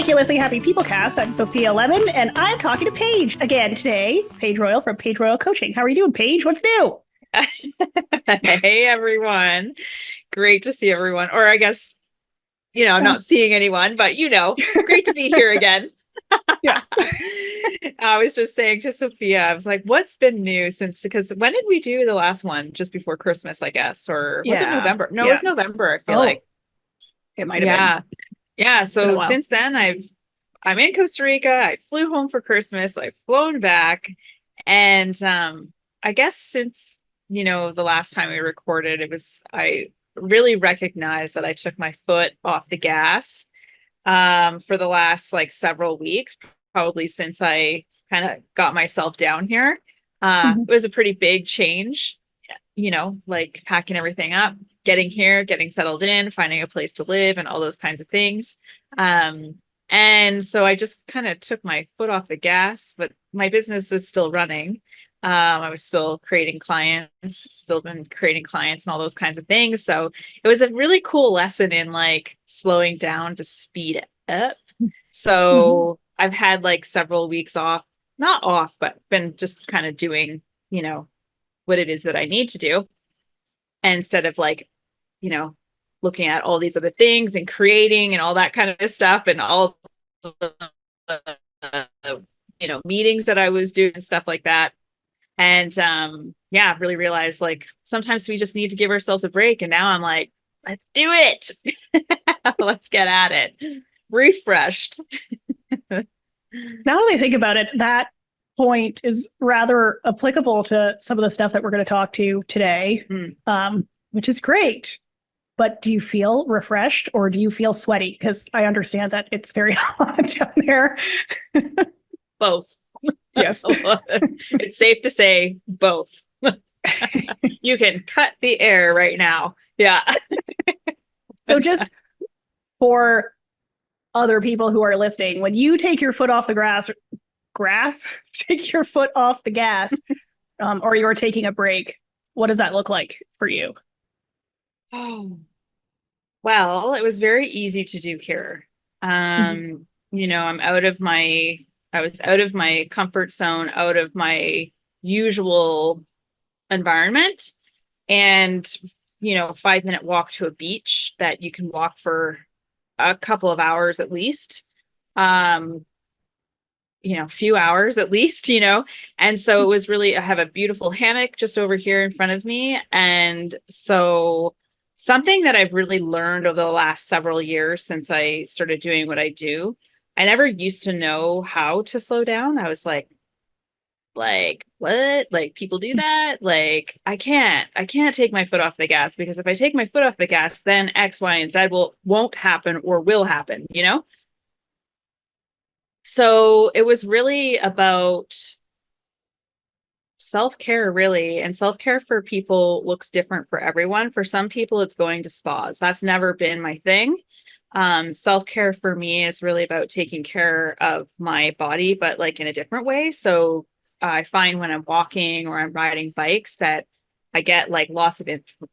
Make You Listen Happy Peoplecast. I'm Sophia Lemon, and I'm talking to Paige again today. Paige Royal from Paige Royal Coaching. How are you doing, Paige? What's new? Hey everyone. Great to see everyone. Or I guess, I'm Yeah. not seeing anyone, but great to be here again. Yeah. I was just saying to Sophia, I was like, what's been new because when did we do the last one? Just before Christmas, I guess. Or was it Yeah. November? No, it Yeah. was November, I feel Oh, like. it might have been. Yeah. Yeah. It's been a So while. since then I'm in Costa Rica. I flew home for Christmas. I've flown back. And I guess since, the last time we recorded, I really recognized that I took my foot off the gas for the last like several weeks, probably since I kind of got myself down here. Mhm. It was a pretty big change, like packing everything up, getting here, getting settled in, finding a place to live, and all those kinds of things. Um, and so I just kind of took my foot off the gas, but my business was still running. I was still creating clients, still been creating clients and all those kinds of things. So it was a really cool lesson in like slowing down to speed up. Mhm. So I've had like several weeks off, not off, but been just kind of doing, what it is that I need to do instead of like, you know, looking at all these other things and creating and all that kind of stuff and all the, meetings that I was doing and stuff like that. And yeah, I've really realized like sometimes we just need to give ourselves a break. And now I'm like, let's do it. Let's get at it. Refreshed. Now that I think about it, that point is rather applicable to some of the stuff that we're going to talk to today, Mm, which is great. But do you feel refreshed or do you feel sweaty? Because I understand that it's very hot down there. both. Yes. It's safe to say both. You can cut the air right now. Yeah. So just for other people who are listening, when you take your foot off the grass, take your foot off the gas, or you're taking a break, what does that look like for you? Oh, well, it was very easy to do here. Mhm. I was out of my comfort zone, out of my usual environment, and 5-minute walk to a beach that you can walk for a couple of hours at least. Um, few hours at least, and so it was really, I have a beautiful hammock just over here in front of me. And so something that I've really learned over the last several years since I started doing what I do, I never used to know how to slow down. I was like what, like people do that, like I can't take my foot off the gas, because if I take my foot off the gas, then X, Y, and Z won't happen or will happen. So it was really about self-care, really. And self-care for people looks different for everyone. For some people, it's going to spas. That's never been my thing. Self-care for me is really about taking care of my body, but like in a different way. So I find when I'm walking or I'm riding bikes that I get like lots of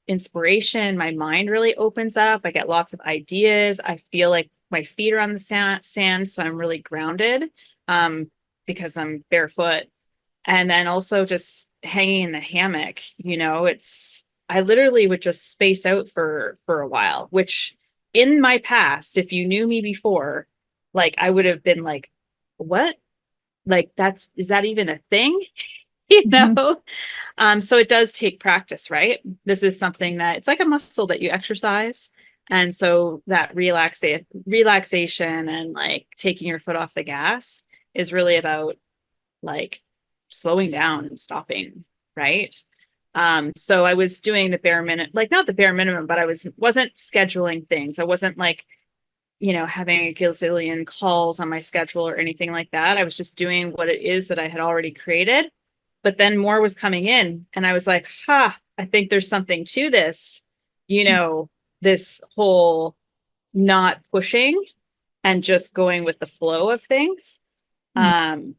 inspiration. My mind really opens up. I get lots of ideas. I feel like my feet are on the sand, so I'm really grounded because I'm barefoot. And then also just hanging in the hammock, I literally would just space out for a while, which in my past, if you knew me before, like I would have been like, what? Like is that even a thing? you Mhm. know? So it does take practice, right? This is something that it's like a muscle that you exercise. And so that relaxation and like taking your foot off the gas is really about like slowing down and stopping, right? So I was doing the bare minimum, like not the bare minimum, but I wasn't scheduling things. I wasn't like, having a gazillion calls on my schedule or anything like that. I was just doing what it is that I had already created. But then more was coming in, and I was like, I think there's something to this, this whole not pushing and just going with the flow of things. Um,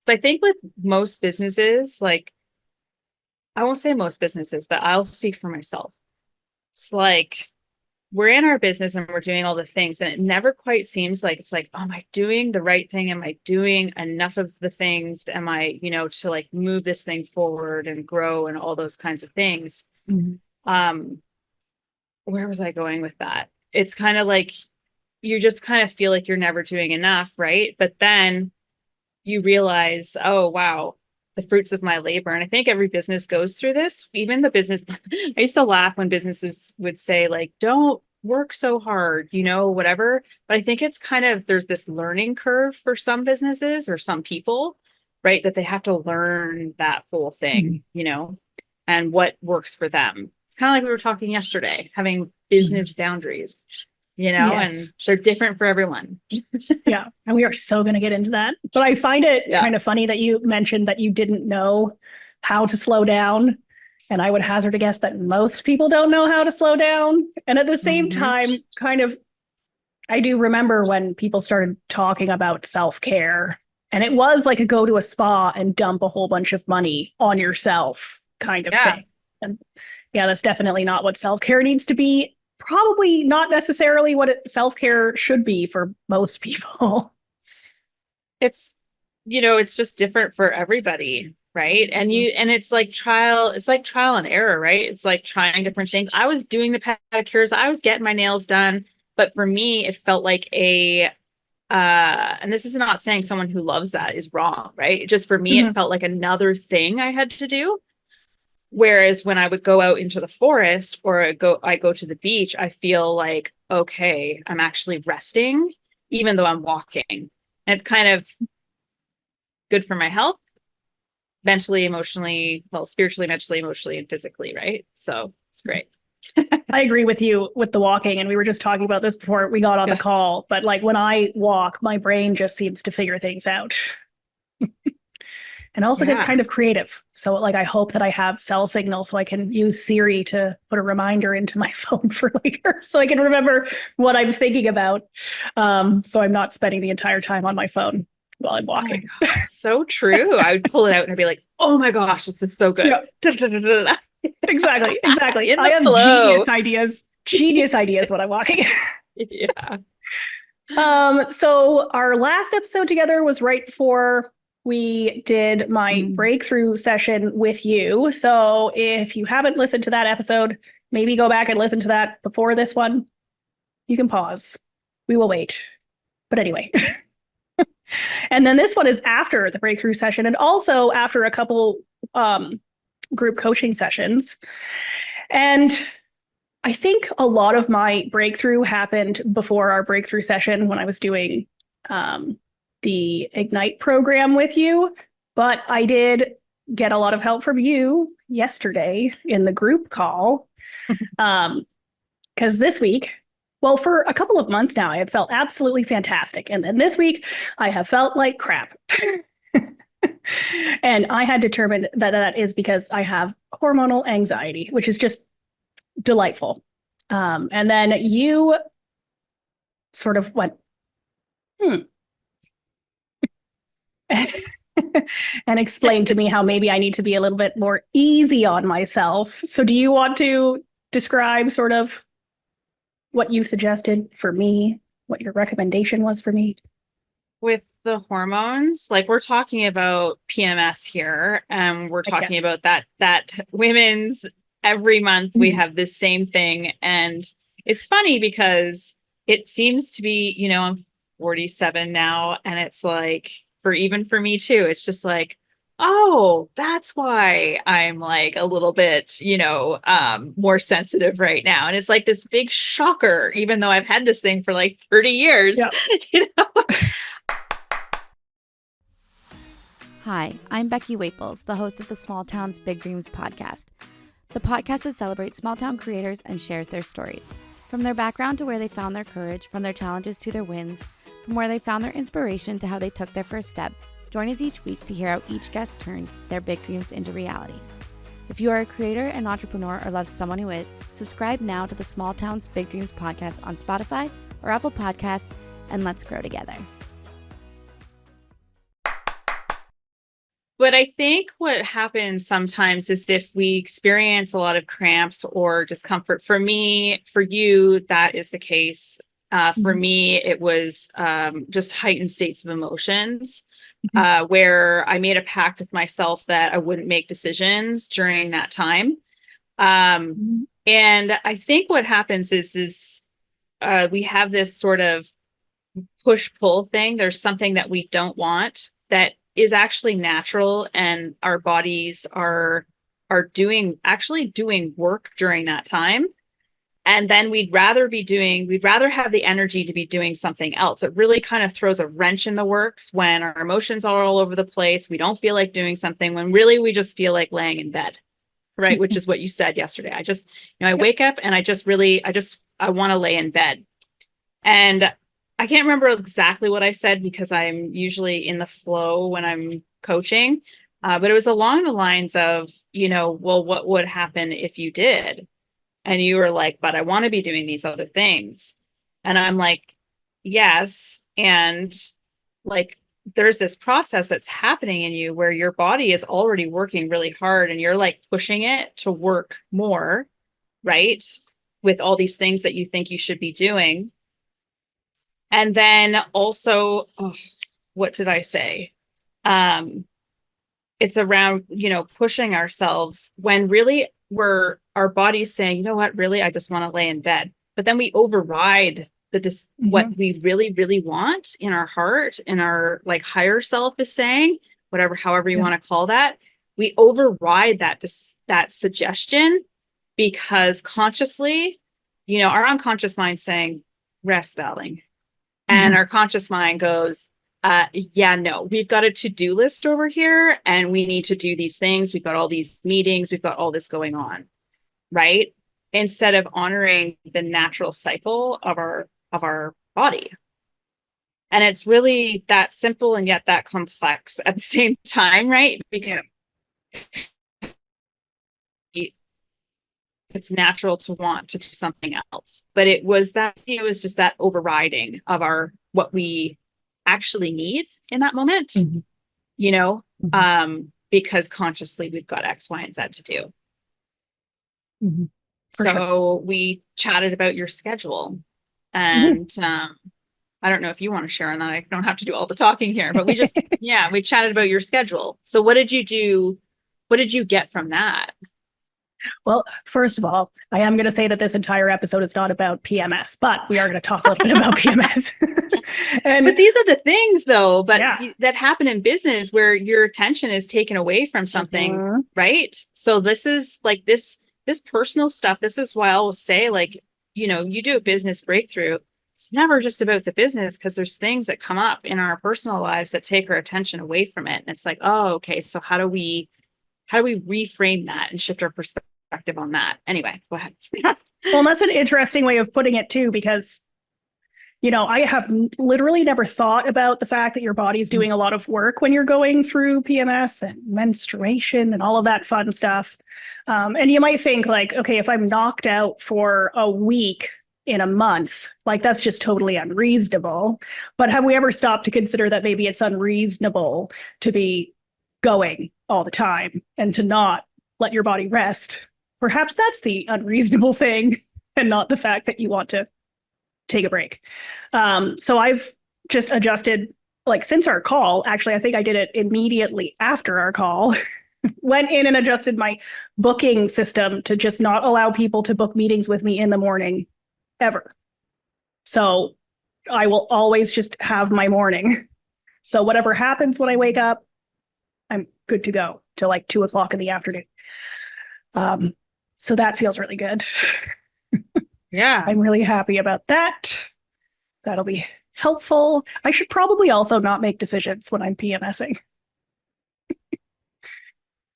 so I think with most businesses, like I won't say most businesses, but I'll speak for myself. It's like we're in our business and we're doing all the things, and it never quite seems like it's like, oh, am I doing the right thing? Am I doing enough of the things? Am I, to like move this thing forward and grow and all those kinds of things? Um, where was I going with that? It's kind of like you just kind of feel like you're never doing enough, right? But then you realize, oh, wow, the fruits of my labor. And I think every business goes through this. Even the business, I used to laugh when businesses would say, like, don't work so hard, whatever. But I think it's kind of, there's this learning curve for some businesses or some people, right? That they have to learn that whole thing, and what works for them. It's kind of like we were talking yesterday, having business boundaries, Yes. and they're different for everyone. Yeah. And we are so going to get into that. But I find it Yeah. kind of funny that you mentioned that you didn't know how to slow down. And I would hazard a guess that most people don't know how to slow down. And at the same time, kind of, I do remember when people started talking about self-care, and it was like a go to a spa and dump a whole bunch of money on yourself kind of thing. And yeah, that's definitely not what self-care needs to be. Probably not necessarily what self-care should be for most people. It's it's just different for everybody, right? And it's like trial and error, right? It's like trying different things. I was doing the pedicures, I was getting my nails done, but for me it felt like and this is not saying someone who loves that is wrong, right? Just for me it felt like another thing I had to do. Whereas when I would go out into the forest or I go to the beach, I feel like, okay, I'm actually resting, even though I'm walking. And it's kind of good for my health, mentally, emotionally, well, spiritually, mentally, emotionally, and physically, right? So it's great. I agree with you with the walking. And we were just talking about this before we got on the call. But like when I walk, my brain just seems to figure things out. And also gets kind of creative. So like I hope that I have cell signal so I can use Siri to put a reminder into my phone for later so I can remember what I'm thinking about. So I'm not spending the entire time on my phone while I'm walking. Oh my God, so true. I would pull it out and I'd be like, oh my gosh, this is so good. Yeah. Exactly. I have genius ideas when I'm walking. Yeah. So our last episode together was right before we did my breakthrough session with you. So if you haven't listened to that episode, maybe go back and listen to that before this one. You can pause. We will wait. But anyway. And then this one is after the breakthrough session and also after a couple group coaching sessions. And I think a lot of my breakthrough happened before our breakthrough session when I was doing the Ignite program with you, but I did get a lot of help from you yesterday in the group call. Because this week, well, for a couple of months now, I have felt absolutely fantastic. And then this week, I have felt like crap. And I had determined that that is because I have hormonal anxiety, which is just delightful. And then you sort of went, and explained to me how maybe I need to be a little bit more easy on myself. So do you want to describe sort of what you suggested for me, what your recommendation was for me? With the hormones, like we're talking about PMS here, and we're talking about that women's every month we have this same thing. And it's funny because it seems to be, I'm 47 now, and it's like, for me too, it's just like, oh, that's why I'm like a little bit, more sensitive right now. And it's like this big shocker, even though I've had this thing for like 30 years, Hi, I'm Becky Waples, the host of the Small Towns Big Dreams podcast. The podcast that celebrates small town creators and shares their stories. From their background to where they found their courage, from their challenges to their wins, from where they found their inspiration to how they took their first step. Join us each week to hear how each guest turned their big dreams into reality. If you are a creator, an entrepreneur, or love someone who is, subscribe now to the Small Towns Big Dreams podcast on Spotify or Apple Podcasts, and let's grow together. But I think what happens sometimes is if we experience a lot of cramps or discomfort, for me, for you, that is the case. For me, it was just heightened states of emotions where I made a pact with myself that I wouldn't make decisions during that time. And I think what happens is we have this sort of push-pull thing. There's something that we don't want that is actually natural, and our bodies are doing work during that time. And then we'd rather have the energy to be doing something else. It really kind of throws a wrench in the works when our emotions are all over the place. We don't feel like doing something when really we just feel like laying in bed, right? Which is what you said yesterday. I just, I wake up and I want to lay in bed. And I can't remember exactly what I said because I'm usually in the flow when I'm coaching. But it was along the lines of, well, what would happen if you did? And you were like, but I want to be doing these other things. And I'm like, yes. And like, there's this process that's happening in you where your body is already working really hard and you're like pushing it to work more, right? With all these things that you think you should be doing. And then also, what did I say? It's around, pushing ourselves when really our body's saying, you know what, really, I just want to lay in bed. But then we override what we really, really want in our heart, and our like higher self is saying, however you want to call that. We override that suggestion because consciously, our unconscious mind saying, rest, darling. And our conscious mind goes, yeah, no, we've got a to-do list over here and we need to do these things. We've got all these meetings. We've got all this going on, right? Instead of honoring the natural cycle of our body. And it's really that simple and yet that complex at the same time, right? Because it's natural to want to do something else. But it was just that overriding of what we actually need in that moment, because consciously we've got X, Y, and Z to do. So we chatted about your schedule, and I don't know if you want to share on that. I don't have to do all the talking here, but we chatted about your schedule. So what did you do? What did you get from that? Well, first of all, I am going to say that this entire episode is not about PMS, but we are going to talk a little bit about PMS. But these are the things, though, that happen in business where your attention is taken away from something, right? So this is like this personal stuff. This is why I will say, like, you do a business breakthrough. It's never just about the business, because there's things that come up in our personal lives that take our attention away from it. And it's like, oh, okay, so how do we reframe that and shift our perspective on that? Anyway, go ahead. Well, that's an interesting way of putting it too, because, I have literally never thought about the fact that your body's doing a lot of work when you're going through PMS and menstruation and all of that fun stuff. And you might think like, okay, if I'm knocked out for a week in a month, like that's just totally unreasonable. But have we ever stopped to consider that maybe it's unreasonable to be going all the time and to not let your body rest? Perhaps that's the unreasonable thing and not the fact that you want to take a break. So I've just adjusted, like since our call, actually, I think I did it immediately after our call, went in and adjusted my booking system to just not allow people to book meetings with me in the morning ever. So I will always just have my morning. So whatever happens when I wake up, I'm good to go till like 2:00 in the afternoon. So that feels really good. Yeah. I'm really happy about that. That'll be helpful. I should probably also not make decisions when I'm PMSing.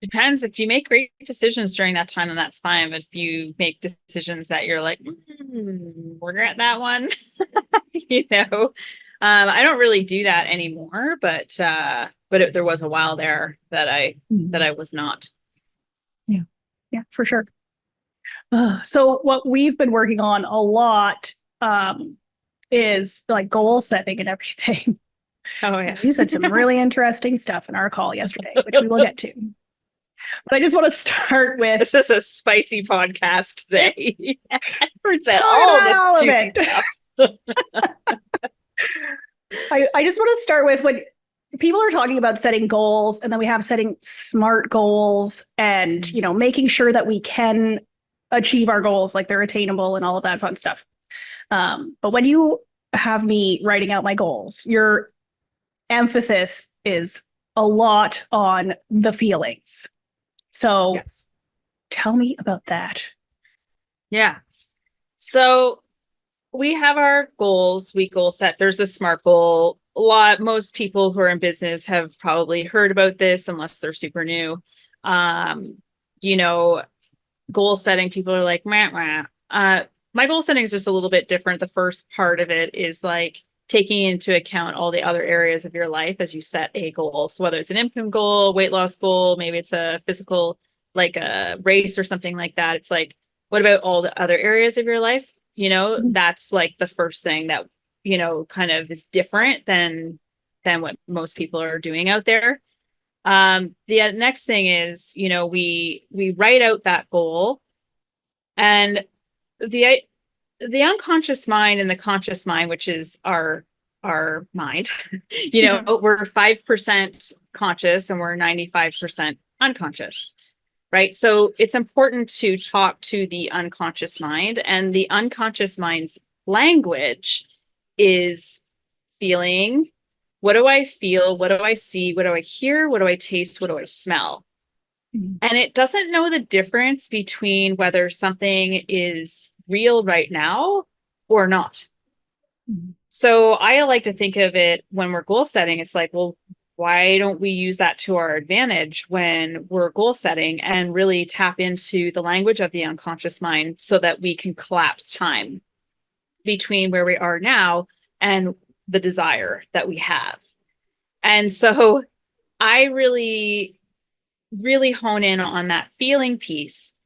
Depends. If you make great decisions during that time, then that's fine. But if you make decisions that you're like, regret that one, I don't really do that anymore. But there was a while there that I was not. Yeah, for sure. So what we've been working on a lot is like goal setting and everything. Oh yeah. You said some really interesting stuff in our call yesterday, which we will get to. But I just want to start with This is a spicy podcast today. we're Said talking all about the all of juicy it. stuff. I just want to start with when people are talking about setting goals, and then we have setting SMART goals and, making sure that we can achieve our goals, like they're attainable and all of that fun stuff. But when you have me writing out my goals, your emphasis is a lot on the feelings. So Yes. tell me about that. Yeah. So we have our goals. We goal set. There's a SMART goal. Most people who are in business have probably heard about this, unless they're super new. You know, goal setting, people are like, meh, meh. My goal setting is just a little bit different. The first part of it is like taking into account all the other areas of your life as you set a goal. So whether it's an income goal, weight loss goal, maybe it's a physical, like a race or something like that. It's like, what about all the other areas of your life? That's like the first thing that, kind of is different than what most people are doing out there. The next thing is, we write out that goal, and the unconscious mind and the conscious mind, which is our mind, we're 5% conscious and we're 95% unconscious, right? So it's important to talk to the unconscious mind, and the unconscious mind's language is feeling. What do I feel? What do I see? What do I hear? What do I taste? What do I smell? And it doesn't know the difference between whether something is real right now or not. So I like to think of it when we're goal setting. It's like, well, why don't we use that to our advantage when we're goal setting and really tap into the language of the unconscious mind so that we can collapse time between where we are now and the desire that we have. And so I really hone in on that feeling piece.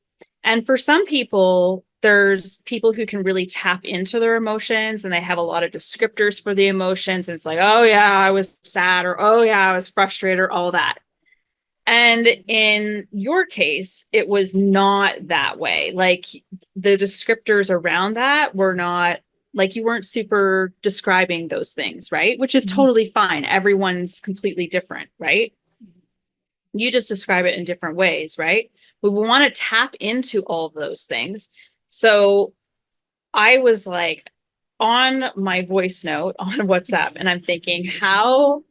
And for some people, there's people who can really tap into their emotions and they have a lot of descriptors for the emotions. And it's like, oh yeah, I was sad, or oh yeah, I was frustrated, or all that. And in your case, it was not that way. Like the descriptors around that were not, like, you weren't super describing those things, right? Which is totally fine. Everyone's completely different, right? You just describe it in different ways, right? We want to tap into all of those things. So I was like on my voice note on WhatsApp, and I'm thinking, how,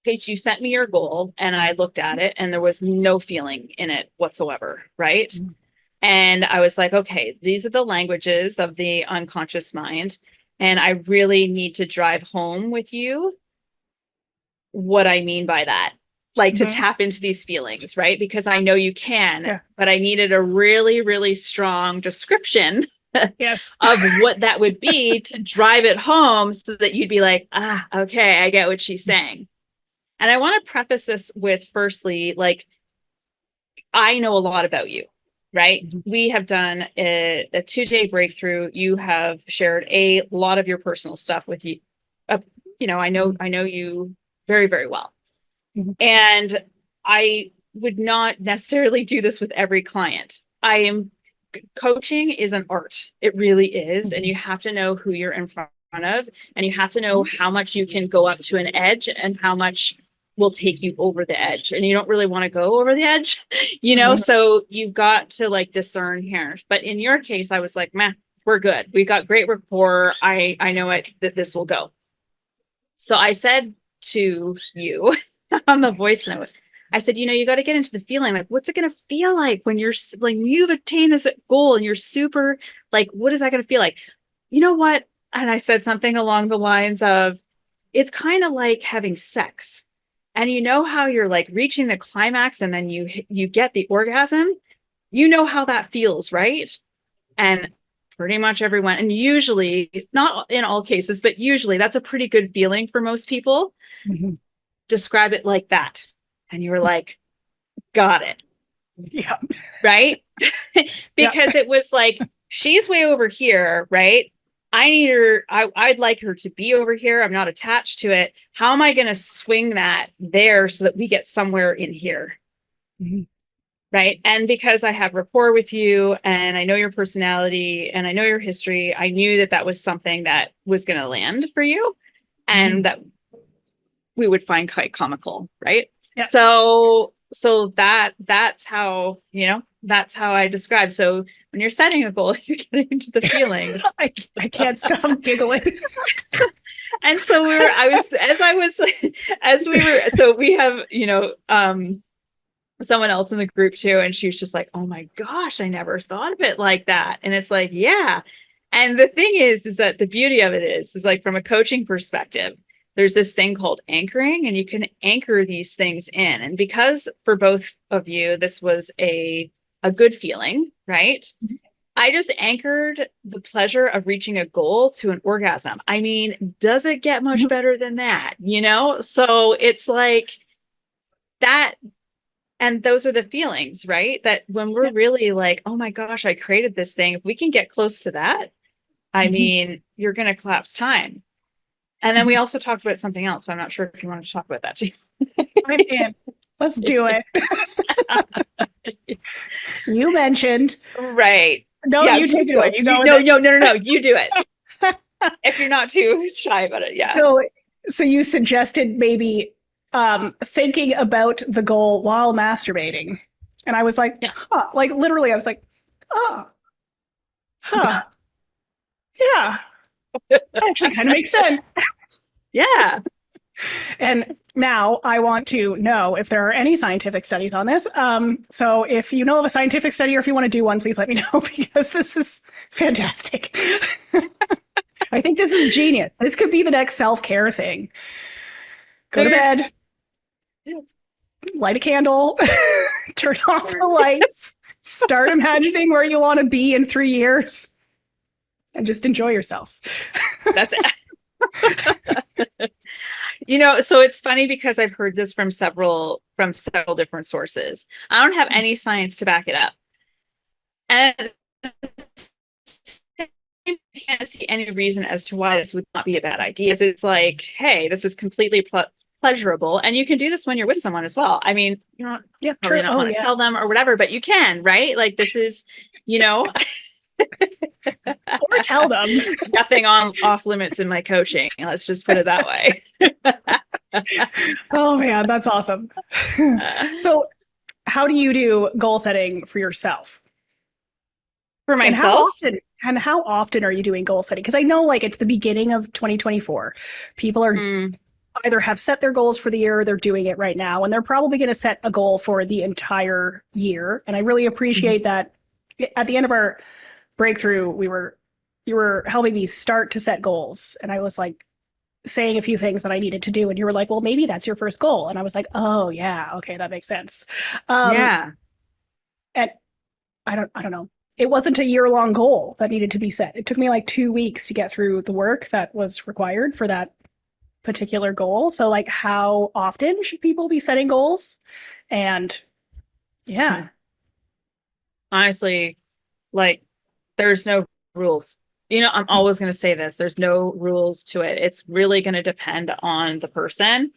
Paige, you sent me your goal, and I looked at it and there was no feeling in it whatsoever, right? And I was like, okay, these are the languages of the unconscious mind. And I really need to drive home with you what I mean by that. Like to tap into these feelings, right? Because I know you can, but I needed a really, really strong description Yes. of what that would be to drive it home so that you'd be like, okay, I get what she's saying. And I want to preface this with, firstly, like, I know a lot about you, right? We have done a 2-day breakthrough. You have shared a lot of your personal stuff with you. I know you very, very well. And I would not necessarily do this with every client. Coaching is an art. It really is. And you have to know who you're in front of, and you have to know how much you can go up to an edge and how much will take you over the edge. And you don't really want to go over the edge, so you've got to like discern here. But in your case, I was like, man, we're good. We've got great rapport. I know that this will go. So I said to you on the voice note, I said, you got to get into the feeling. Like, what's it going to feel like when you're like, you've attained this goal and you're super, like, what is that going to feel like? You know what? And I said something along the lines of, it's kind of like having sex. And you know how you're like reaching the climax and then you get the orgasm? You know how that feels, right? And pretty much everyone, and usually, not in all cases, but usually that's a pretty good feeling for most people. Describe it like that. And you were like, got it. Yeah. Right? Because it was like, she's way over here, right? I'd like her to be over here. I'm not attached to it. How am I going to swing that there so that we get somewhere in here? Mhm. Right. And because I have rapport with you and I know your personality and I know your history, I knew that that was something that was going to land for you and that we would find quite comical. Right. Yeah. So that's how, that's how I describe. So when you're setting a goal, you're getting into the feelings. I can't stop giggling. And so so we have, someone else in the group too. And she was just like, oh my gosh, I never thought of it like that. And it's like, yeah. And the thing is that the beauty of it is like from a coaching perspective, there's this thing called anchoring, and you can anchor these things in. And because for both of you, this was a good feeling, right? I just anchored the pleasure of reaching a goal to an orgasm. I mean, does it get much better than that? So it's like that. And those are the feelings, right? That when we're really like, oh my gosh, I created this thing. If we can get close to that, I mean, you're going to collapse time. And then we also talked about something else, but I'm not sure if you want to talk about that too. I'm in. Let's do it. You mentioned. Right. No, Yeah, you take it. You go. No. You do it. If you're not too shy about it. Yeah. So you suggested maybe thinking about the goal while masturbating. And I was like, huh. Like literally, I was like, oh, huh. Yeah. That actually kind of makes sense. Yeah. And now I want to know if there are any scientific studies on this. So if you know of a scientific study or if you want to do one, please let me know, because this is fantastic. I think this is genius. This could be the next self-care thing. Go to bed, light a candle, turn off the lights, start imagining where you want to be in 3 years, and just enjoy yourself. That's it. So it's funny because I've heard this from several different sources. I don't have any science to back it up. And I can't see any reason as to why this would not be a bad idea. It's like, hey, this is completely pleasurable, and you can do this when you're with someone as well. I mean, you don't probably not want to tell them or whatever, but you can, right? Like this is, or tell them. Nothing off limits in my coaching. Let's just put it that way. Oh man, that's awesome. So how do you do goal setting for yourself? For myself? And how often are you doing goal setting? Because I know like it's the beginning of 2024. People are either have set their goals for the year or they're doing it right now. And they're probably going to set a goal for the entire year. And I really appreciate that at the end of our breakthrough, you were helping me start to set goals. And I was like saying a few things that I needed to do. And you were like, well, maybe that's your first goal. And I was like, oh yeah, okay, that makes sense. Yeah. And I don't know. It wasn't a year-long goal that needed to be set. It took me like 2 weeks to get through the work that was required for that particular goal. So like, how often should people be setting goals? And yeah. Honestly, like there's no rules. I'm always going to say this. There's no rules to it. It's really going to depend on the person.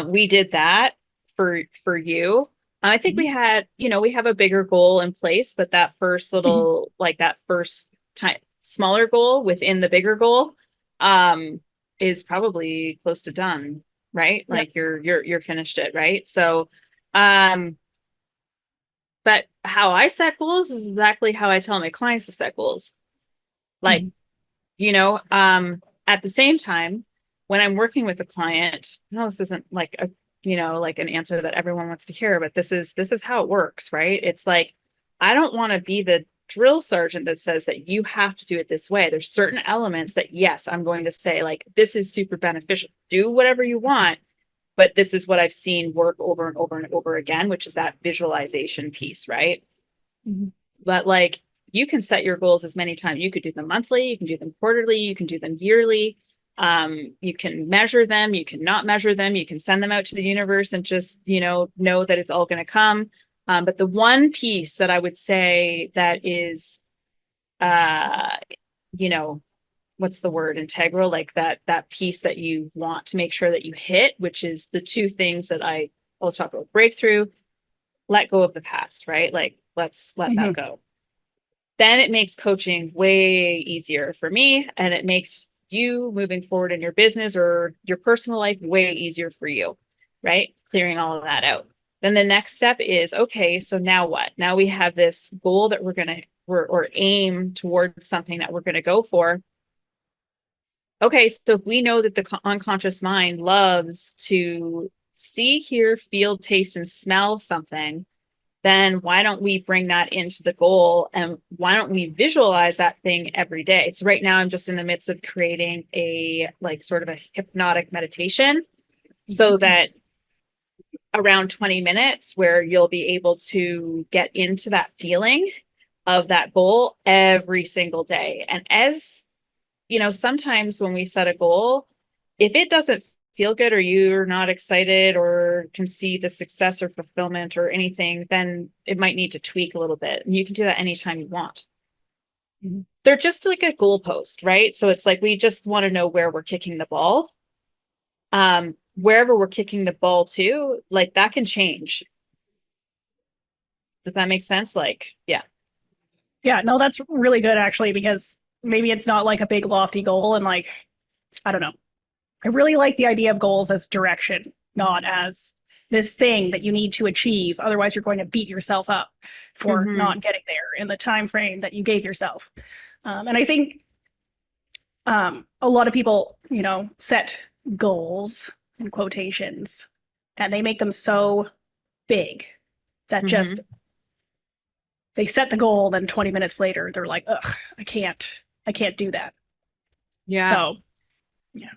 We did that for you. I think we had, we have a bigger goal in place, but that first little, like that first time, smaller goal within the bigger goal, is probably close to done, right? Yeah. Like you're finished it, right? So, but how I set goals is exactly how I tell my clients to set goals. Like, at the same time, when I'm working with a client, this isn't like like an answer that everyone wants to hear, but this is how it works, right? It's like, I don't want to be the drill sergeant that says that you have to do it this way. There's certain elements that, yes, I'm going to say like, this is super beneficial. Do whatever you want. But this is what I've seen work over and over and over again, which is that visualization piece, right? But like, you can set your goals as many times. You could do them monthly, you can do them quarterly, you can do them yearly. You can measure them, you can not measure them, you can send them out to the universe and just, know that it's all going to come. But the one piece that I would say that is, what's the word, integral, like that piece that you want to make sure that you hit, which is the two things that I'll talk about: breakthrough, let go of the past, right? Like, let's let that go. Then it makes coaching way easier for me, and it makes you moving forward in your business or your personal life way easier for you, right? Clearing all of that out. Then the next step is, okay, so now what? Now we have this goal that or aim towards something that we're going to go for. Okay, so if we know that the unconscious mind loves to see, hear, feel, taste, and smell something, then why don't we bring that into the goal, and why don't we visualize that thing every day? So right now I'm just in the midst of creating a like sort of a hypnotic meditation so that around 20 minutes where you'll be able to get into that feeling of that goal every single day. And as you know, sometimes when we set a goal, if it doesn't feel good or you're not excited or can see the success or fulfillment or anything, then it might need to tweak a little bit. And you can do that anytime you want. They're just like a goalpost, right? So it's like we just want to know where we're kicking the ball. Wherever we're kicking the ball to, like that can change. Does that make sense? Like, yeah. Yeah, no, that's really good actually, because maybe it's not like a big lofty goal and like, I don't know. I really like the idea of goals as direction, not as this thing that you need to achieve. Otherwise, you're going to beat yourself up for not getting there in the time frame that you gave yourself. And I think a lot of people, you know, set goals in quotations and they make them so big that just they set the goal, then 20 minutes later they're like, ugh, I can't do that. Yeah. So yeah.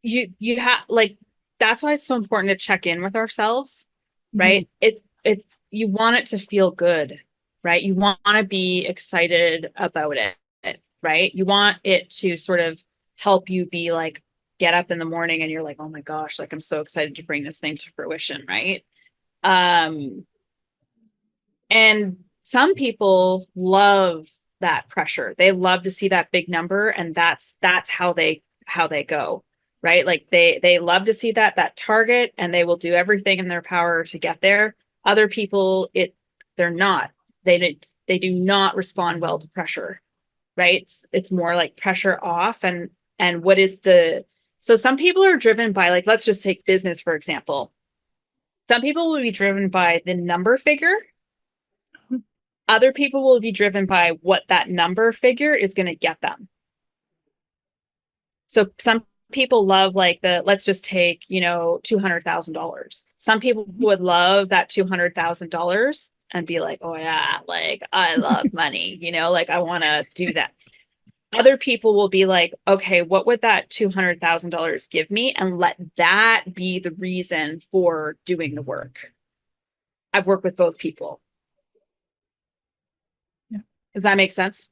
You have like, that's why it's so important to check in with ourselves, right? It's you want it to feel good, right? You want to be excited about it, right? You want it to sort of help you be like, get up in the morning and you're like, oh my gosh, like I'm so excited to bring this thing to fruition, right? And some people love that pressure. They love to see that big number, and that's how they go, right? Like they love to see that target, and they will do everything in their power to get there. Other people, they're not. They do not respond well to pressure, right? It's more like pressure off, and what is so some people are driven by, like, let's just take business for example. Some people will be driven by the number figure. Other people will be driven by what that number figure is going to get them. So some people love like let's just take, $200,000. Some people would love that $200,000 and be like, oh yeah, like I love money, like I want to do that. Other people will be like, okay, what would that $200,000 give me? And let that be the reason for doing the work. I've worked with both people. Does that make sense?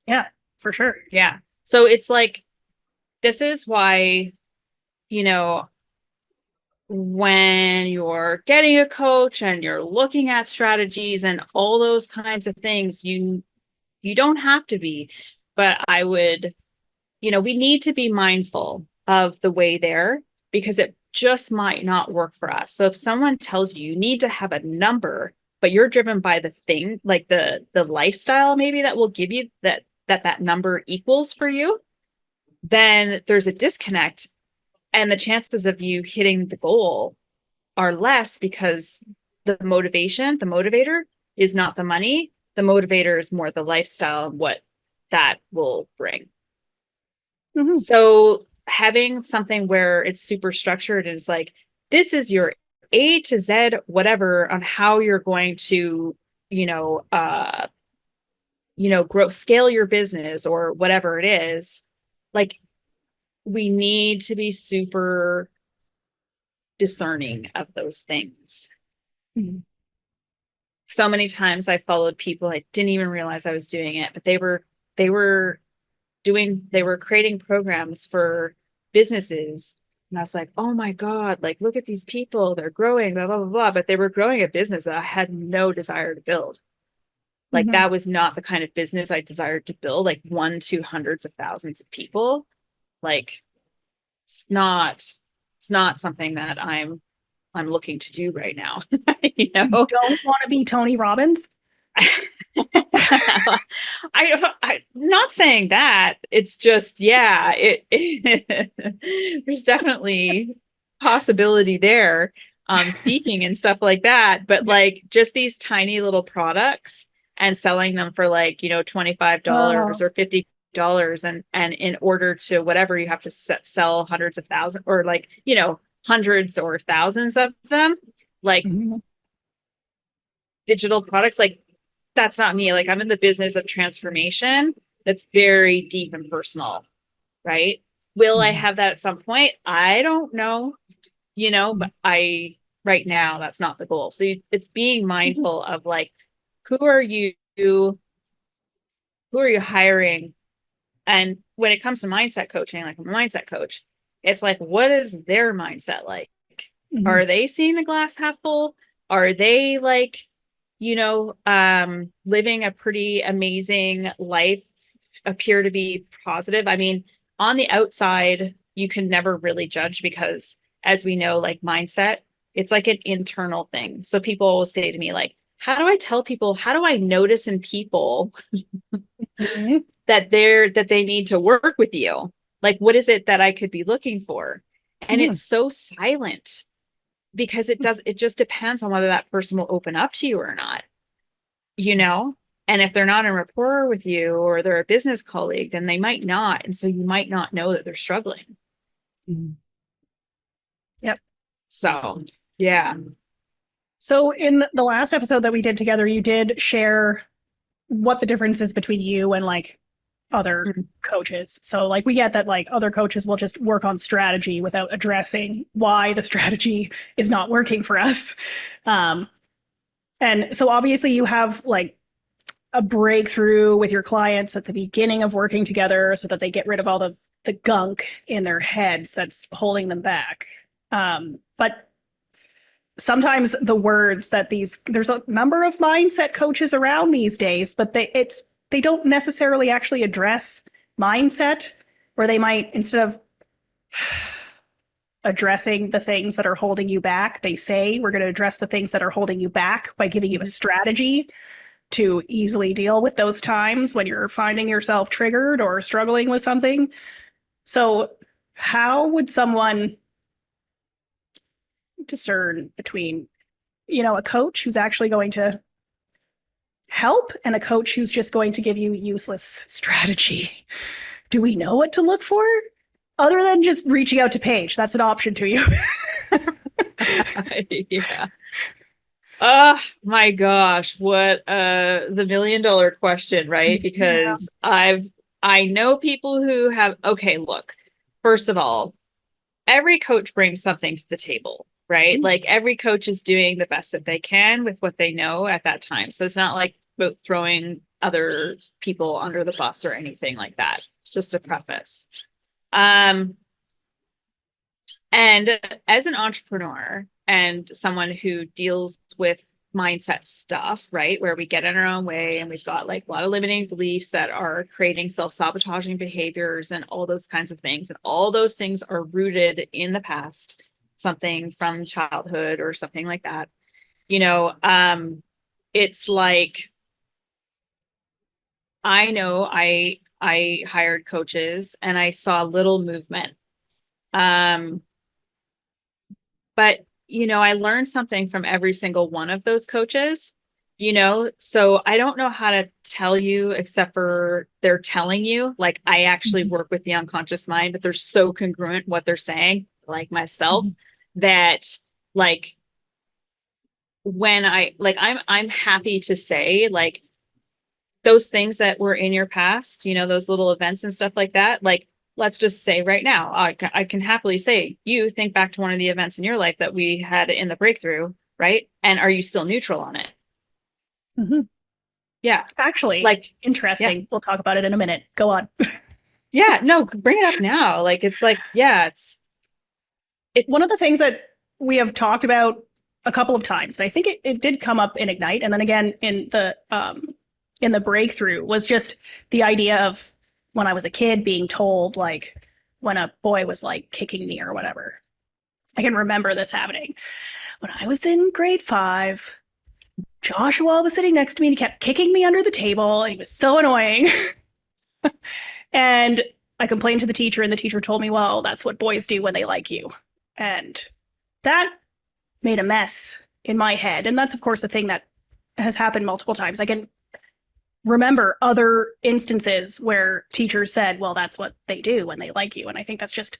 Yeah, for sure. Yeah. So it's like, this is why, when you're getting a coach and you're looking at strategies and all those kinds of things, you don't have to be, but I would, we need to be mindful of the way there, because it just might not work for us. So if someone tells you need to have a number, but you're driven by the thing, like the lifestyle maybe that will give you that number equals for you, then there's a disconnect, and the chances of you hitting the goal are less, because the motivator is not the money. The motivator is more the lifestyle and what that will bring. So having something where it's super structured and it's like, this is your A to Z, whatever, on how you're going to, grow, scale your business or whatever it is. Like, we need to be super discerning of those things. So many times I followed people, I didn't even realize I was doing it, but they were creating programs for businesses. And I was like, oh my God, like, look at these people, they're growing, blah, blah, blah, blah. But they were growing a business that I had no desire to build. Like Mhm. that was not the kind of business I desired to build, like 1 to hundreds of thousands of people. Like it's not something that I'm looking to do right now. You You know, don't want to be Tony Robbins? I'm not saying that. It's just, yeah, there's definitely possibility there, speaking and stuff like that. But like just these tiny little products and selling them for like, $25 Oh. or $50. And in order to whatever, you have to sell hundreds of thousands or like, hundreds or thousands of them, like Mhm. digital products. Like that's not me. Like I'm in the business of transformation that's very deep and personal, right? Will I have that at some point? I don't know, but right now that's not the goal. So it's being mindful of like, who are you hiring? And when it comes to mindset coaching, like I'm a mindset coach, it's like, what is their mindset like? Mhm. Are they seeing the glass half full? Are they like, living a pretty amazing life, appear to be positive? I mean, on the outside, you can never really judge because as we know, like mindset, it's like an internal thing. So people will say to me, like, how do I tell people, how do I notice in people Mhm. that they need to work with you? Like, what is it that I could be looking for? And Mhm. it's so silent because it just depends on whether that person will open up to you or not, you know? And if they're not in rapport with you or they're a business colleague, then they might not. And so you might not know that they're struggling. Mhm. Yep. So, yeah. So in the last episode that we did together, you did share what the difference is between you and like other Mhm. coaches. So like we get that like other coaches will just work on strategy without addressing why the strategy is not working for us. Um, and so obviously you have like a breakthrough with your clients at the beginning of working together so that they get rid of all the gunk in their heads that's holding them back. But sometimes the words that there's a number of mindset coaches around these days, but they don't necessarily actually address mindset, or they might, instead of addressing the things that are holding you back, they say we're going to address the things that are holding you back by giving you a Mhm. strategy to easily deal with those times when you're finding yourself triggered or struggling with something. So how would someone discern between, a coach who's actually going to help and a coach who's just going to give you useless strategy? Do we know what to look for? Other than just reaching out to Paige, that's an option to you. Yeah. Oh my gosh, what the $1 million question, right? Yeah. Because I know people who have, okay, look, first of all, every coach brings something to the table, right? Like every coach is doing the best that they can with what they know at that time. So it's not like about throwing other people under the bus or anything like that. Just a preface. Um, and as an entrepreneur and someone who deals with mindset stuff, right, where we get in our own way and we've got like a lot of limiting beliefs that are creating self-sabotaging behaviors and all those kinds of things. And all those things are rooted in the past, something from childhood or something like that. It's like I know I hired coaches and I saw little movement. Um, but I learned something from every single one of those coaches, so I don't know how to tell you except for they're telling you. Like I actually work with the unconscious mind, but they're so congruent what they're saying, like myself, that like when I'm happy to say like those things that were in your past, those little events and stuff like that, like let's just say right now, I can happily say, you think back to one of the events in your life that we had in the breakthrough, right? And are you still neutral on it? Mm-hmm. Yeah. Actually, Like, yeah. interesting. We'll talk about it in a minute. Go on. Yeah. No, bring it up now. Like, it's like, yeah, One of it's, the things that we have talked about a couple of times, and I think it did come up in Ignite, and then again in the in the breakthrough was just the idea of when I was a kid being told, like, when a boy was like kicking me or whatever. I can remember this happening. When I was in grade 5, Joshua was sitting next to me and he kept kicking me under the table, and he was so annoying. And I complained to the teacher, and the teacher told me, well, that's what boys do when they like you. And that made a mess in my head. And that's, of course, a thing that has happened multiple times. I can remember other instances where teachers said, well, that's what they do when they like you. And I think that's just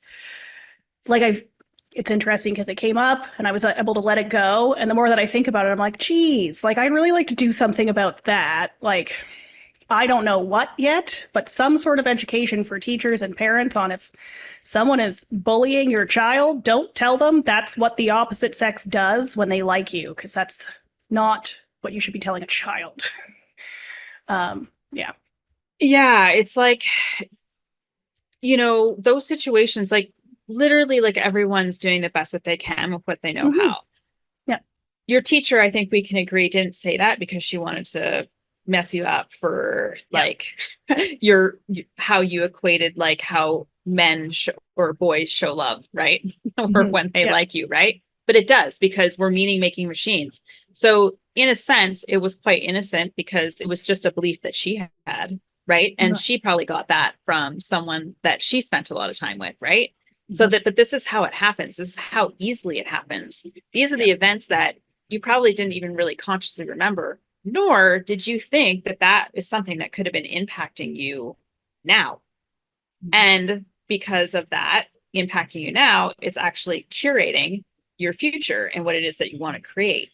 like, it's interesting because it came up and I was able to let it go. And the more that I think about it, I'm like, geez, like, I'd really like to do something about that. Like, I don't know what yet, but some sort of education for teachers and parents on if someone is bullying your child, don't tell them that's what the opposite sex does when they like you, because that's not what you should be telling a child. Yeah. Yeah, it's like, those situations, like literally, like everyone's doing the best that they can with what they know how. Yeah. Your teacher, I think we can agree, didn't say that because she wanted to mess you up for like how you equated like how men or boys show love, right? Or when they like you, right? But it does, because we're meaning making machines. So in a sense, it was quite innocent because it was just a belief that she had, right? And she probably got that from someone that she spent a lot of time with, right? So but this is how it happens. This is how easily it happens. These are the events that you probably didn't even really consciously remember, nor did you think that that is something that could have been impacting you now. And because of that impacting you now, it's actually curating your future and what it is that you want to create,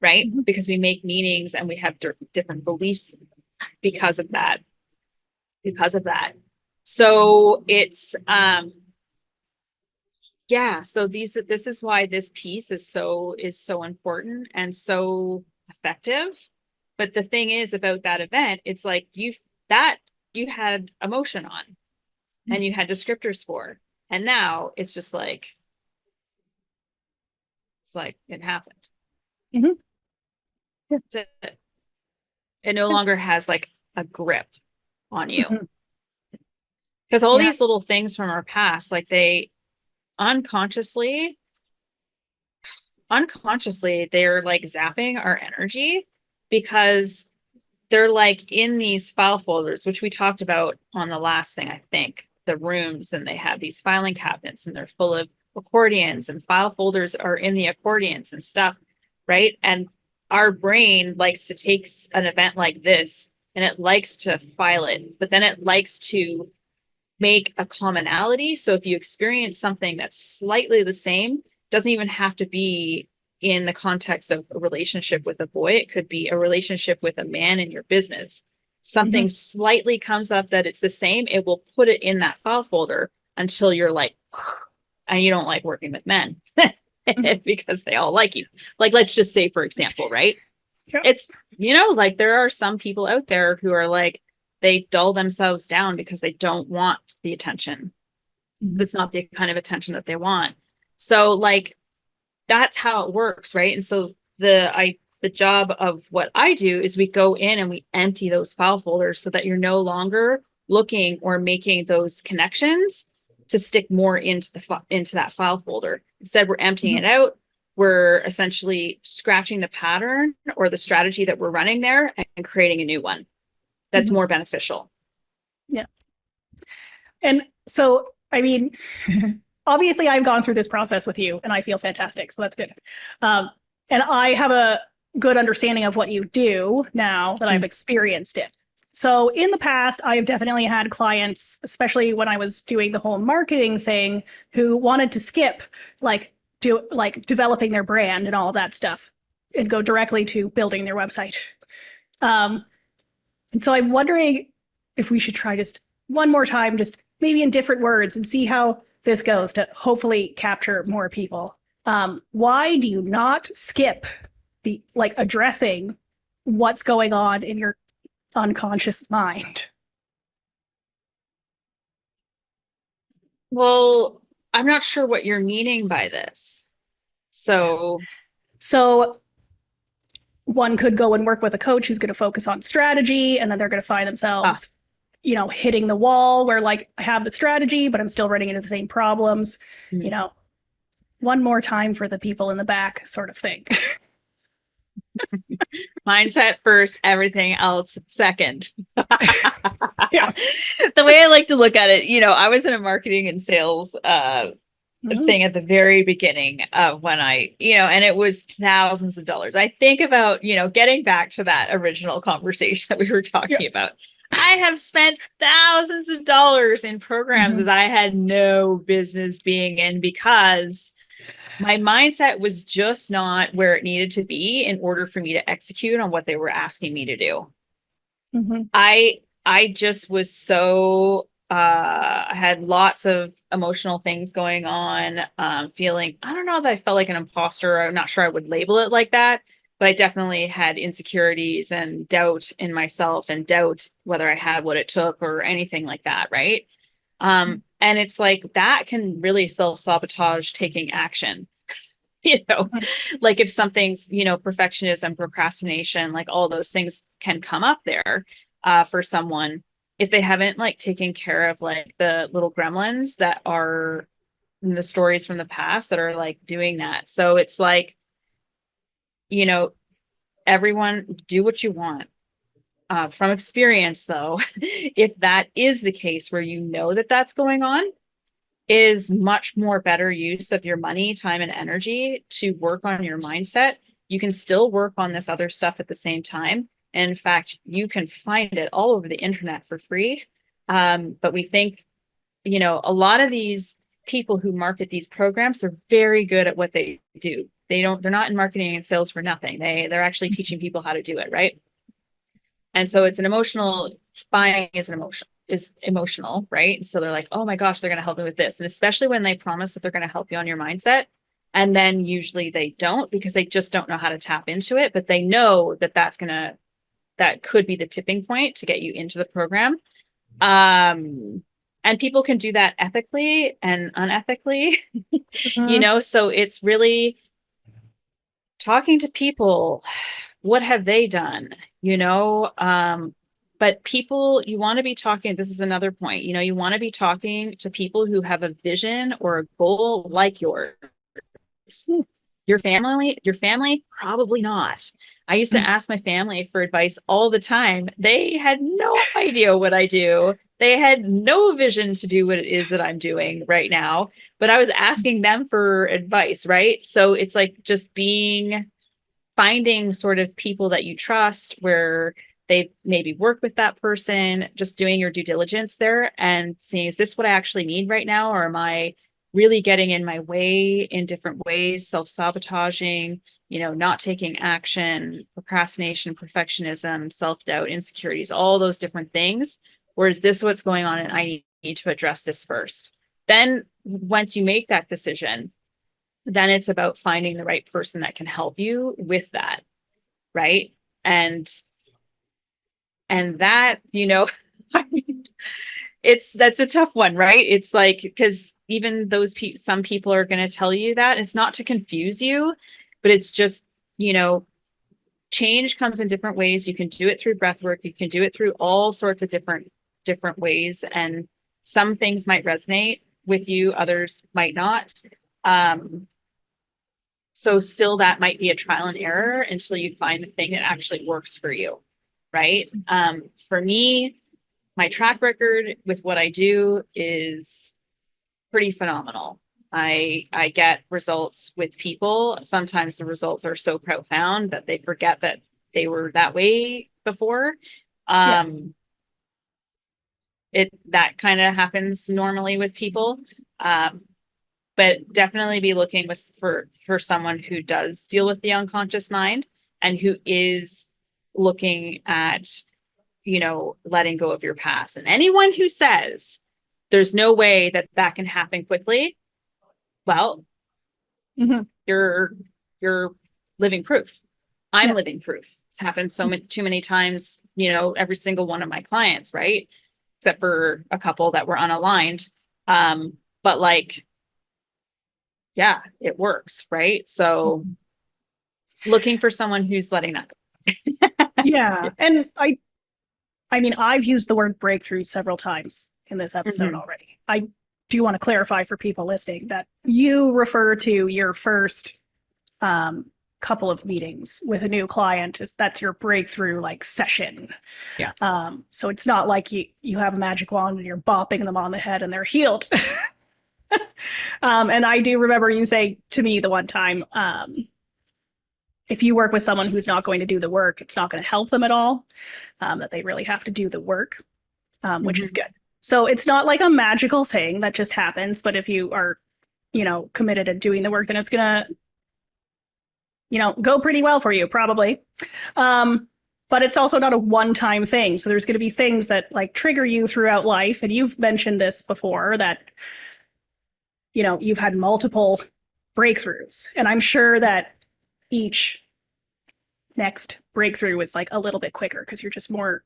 right? Because we make meanings and we have different beliefs because of that. So it's so this is why this piece is so important and so effective. But the thing is about that event, it's like you had emotion on and you had descriptors for, and now it's just like it happened. That's it. It no longer has like a grip on you, because all these little things from our past, like they unconsciously they're like zapping our energy, because they're like in these file folders, which we talked about on the last thing, I think, the rooms, and they have these filing cabinets and they're full of accordions, and file folders are in the accordions and stuff, right? And our brain likes to take an event like this and it likes to file it, but then it likes to make a commonality. So if you experience something that's slightly the same, doesn't even have to be in the context of a relationship with a boy. It could be a relationship with a man in your business. Something slightly comes up that it's the same, it will put it in that file folder until you're like, and you don't like working with men because they all like you. Like, let's just say, for example, right? It's, like there are some people out there who are like, they dull themselves down because they don't want the attention. It's not the kind of attention that they want. So like, that's how it works, right? And so the job of what I do is we go in and we empty those file folders so that you're no longer looking or making those connections to stick more into that file folder. Instead, we're emptying it out. We're essentially scratching the pattern or the strategy that we're running there and creating a new one that's more beneficial. Yeah. And so, I mean, obviously I've gone through this process with you and I feel fantastic. So that's good. And I have a good understanding of what you do now that I've experienced it. So in the past, I have definitely had clients, especially when I was doing the whole marketing thing, who wanted to skip developing their brand and all of that stuff and go directly to building their website. And so I'm wondering if we should try just one more time, just maybe in different words, and see how this goes to hopefully capture more people. Why do you not skip addressing what's going on in your unconscious mind? Well, I'm not sure what you're meaning by this. So one could go and work with a coach who's going to focus on strategy, and then they're going to find themselves, hitting the wall where like I have the strategy, but I'm still running into the same problems, one more time for the people in the back sort of thing. Mindset first, everything else second. Yeah. The way I like to look at it, I was in a marketing and sales thing at the very beginning of when and it was thousands of dollars. I think about, getting back to that original conversation that we were talking about. I have spent thousands of dollars in programs that I had no business being in because my mindset was just not where it needed to be in order for me to execute on what they were asking me to do. I just was so I had lots of emotional things going on, feeling, I don't know that I felt like an imposter. I'm not sure I would label it like that, but I definitely had insecurities and doubt in myself and doubt whether I had what it took or anything like that. Right. And it's like that can really self-sabotage taking action. Like if something's, perfectionism, procrastination, like all those things can come up there for someone if they haven't like taken care of like the little gremlins that are in the stories from the past that are like doing that. So it's like, everyone do what you want. From experience, though, if that is the case where that that's going on, it is much more better use of your money, time, and energy to work on your mindset. You can still work on this other stuff at the same time. And in fact, you can find it all over the internet for free. But we think, a lot of these people who market these programs, they're very good at what they do. They're not in marketing and sales for nothing. They're actually teaching people how to do it, right? And so it's buying is emotional, right? So they're like, oh my gosh, they're going to help me with this. And especially when they promise that they're going to help you on your mindset. And then usually they don't because they just don't know how to tap into it. But they know that that could be the tipping point to get you into the program. And people can do that ethically and unethically, so it's really talking to people. What have they done? But people, you want to be talking, this is another point, you want to be talking to people who have a vision or a goal like yours. Your family, probably not. I used to ask my family for advice all the time. They had no idea what I do. They had no vision to do what it is that I'm doing right now, but I was asking them for advice, right? So it's like just finding sort of people that you trust where they've maybe worked with that person, just doing your due diligence there and seeing, is this what I actually need right now? Or am I really getting in my way in different ways, self-sabotaging, not taking action, procrastination, perfectionism, self-doubt, insecurities, all those different things? Or is this what's going on and I need to address this first? Then once you make that decision, then it's about finding the right person that can help you with that. Right. And that, I mean, that's a tough one, right? It's like, because even some people are going to tell you that it's not to confuse you, but it's just, change comes in different ways. You can do it through breath work. You can do it through all sorts of different ways. And some things might resonate with you. Others might not. So still that might be a trial and error until you find the thing that actually works for you. Right. For me, my track record with what I do is pretty phenomenal. I get results with people. Sometimes the results are so profound that they forget that they were that way before. That kind of happens normally with people. But definitely be looking for someone who does deal with the unconscious mind and who is looking at, letting go of your past. And anyone who says there's no way that can happen quickly, well, you're living proof. I'm living proof. It's happened too many times, every single one of my clients, right? Except for a couple that were unaligned. But like, yeah, it works, right? So looking for someone who's letting that go. Yeah. And I mean, I've used the word breakthrough several times in this episode Mhm. already. I do want to clarify for people listening that you refer to your first couple of meetings with a new client as that's your breakthrough like session. Yeah. So it's not like you have a magic wand and you're bopping them on the head and they're healed. And I do remember you say to me the one time, if you work with someone who's not going to do the work, it's not going to help them at all. That they really have to do the work, which is good. So it's not like a magical thing that just happens, but if you are, committed to doing the work, then it's gonna, go pretty well for you, probably. But it's also not a one-time thing. So there's going to be things that like trigger you throughout life. And you've mentioned this before that, you've had multiple breakthroughs. And I'm sure that each next breakthrough is like a little bit quicker because you're just more,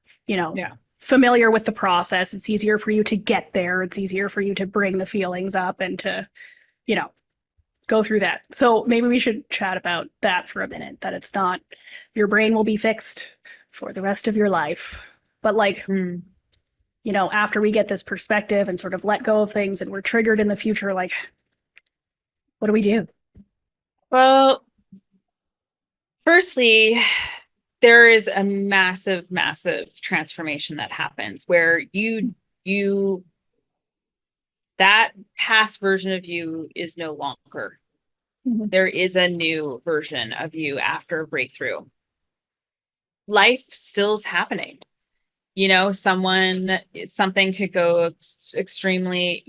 familiar with the process. It's easier for you to get there. It's easier for you to bring the feelings up and to, go through that. So maybe we should chat about that for a minute, that it's not your brain will be fixed for the rest of your life. But like, after we get this perspective and sort of let go of things and we're triggered in the future, like, what do we do? Well, firstly, there is a massive, massive transformation that happens where that past version of you is no longer. Mhm. There is a new version of you after a breakthrough. Life still is happening. Something could go extremely,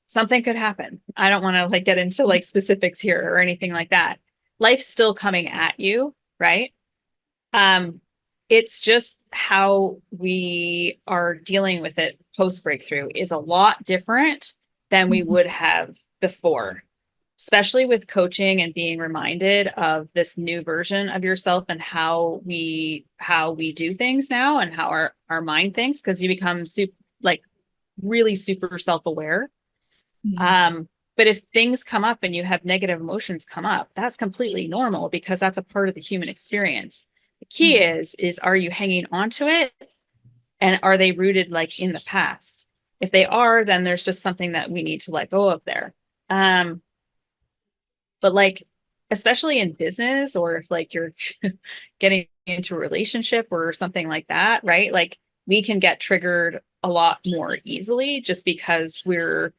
something could happen. I don't want to like get into like specifics here or anything like that. Life's still coming at you, right? It's just how we are dealing with it post breakthrough is a lot different than we would have before, especially with coaching and being reminded of this new version of yourself and how we do things now and how our mind thinks, because you become really super self-aware. But if things come up and you have negative emotions come up, that's completely normal because that's a part of the human experience. The key is are you hanging on to it, and are they rooted like in the past? If they are, then there's just something that we need to let go of there. But like, especially in business, or if like you're getting into a relationship or something like that, right? Like we can get triggered a lot more easily just because we're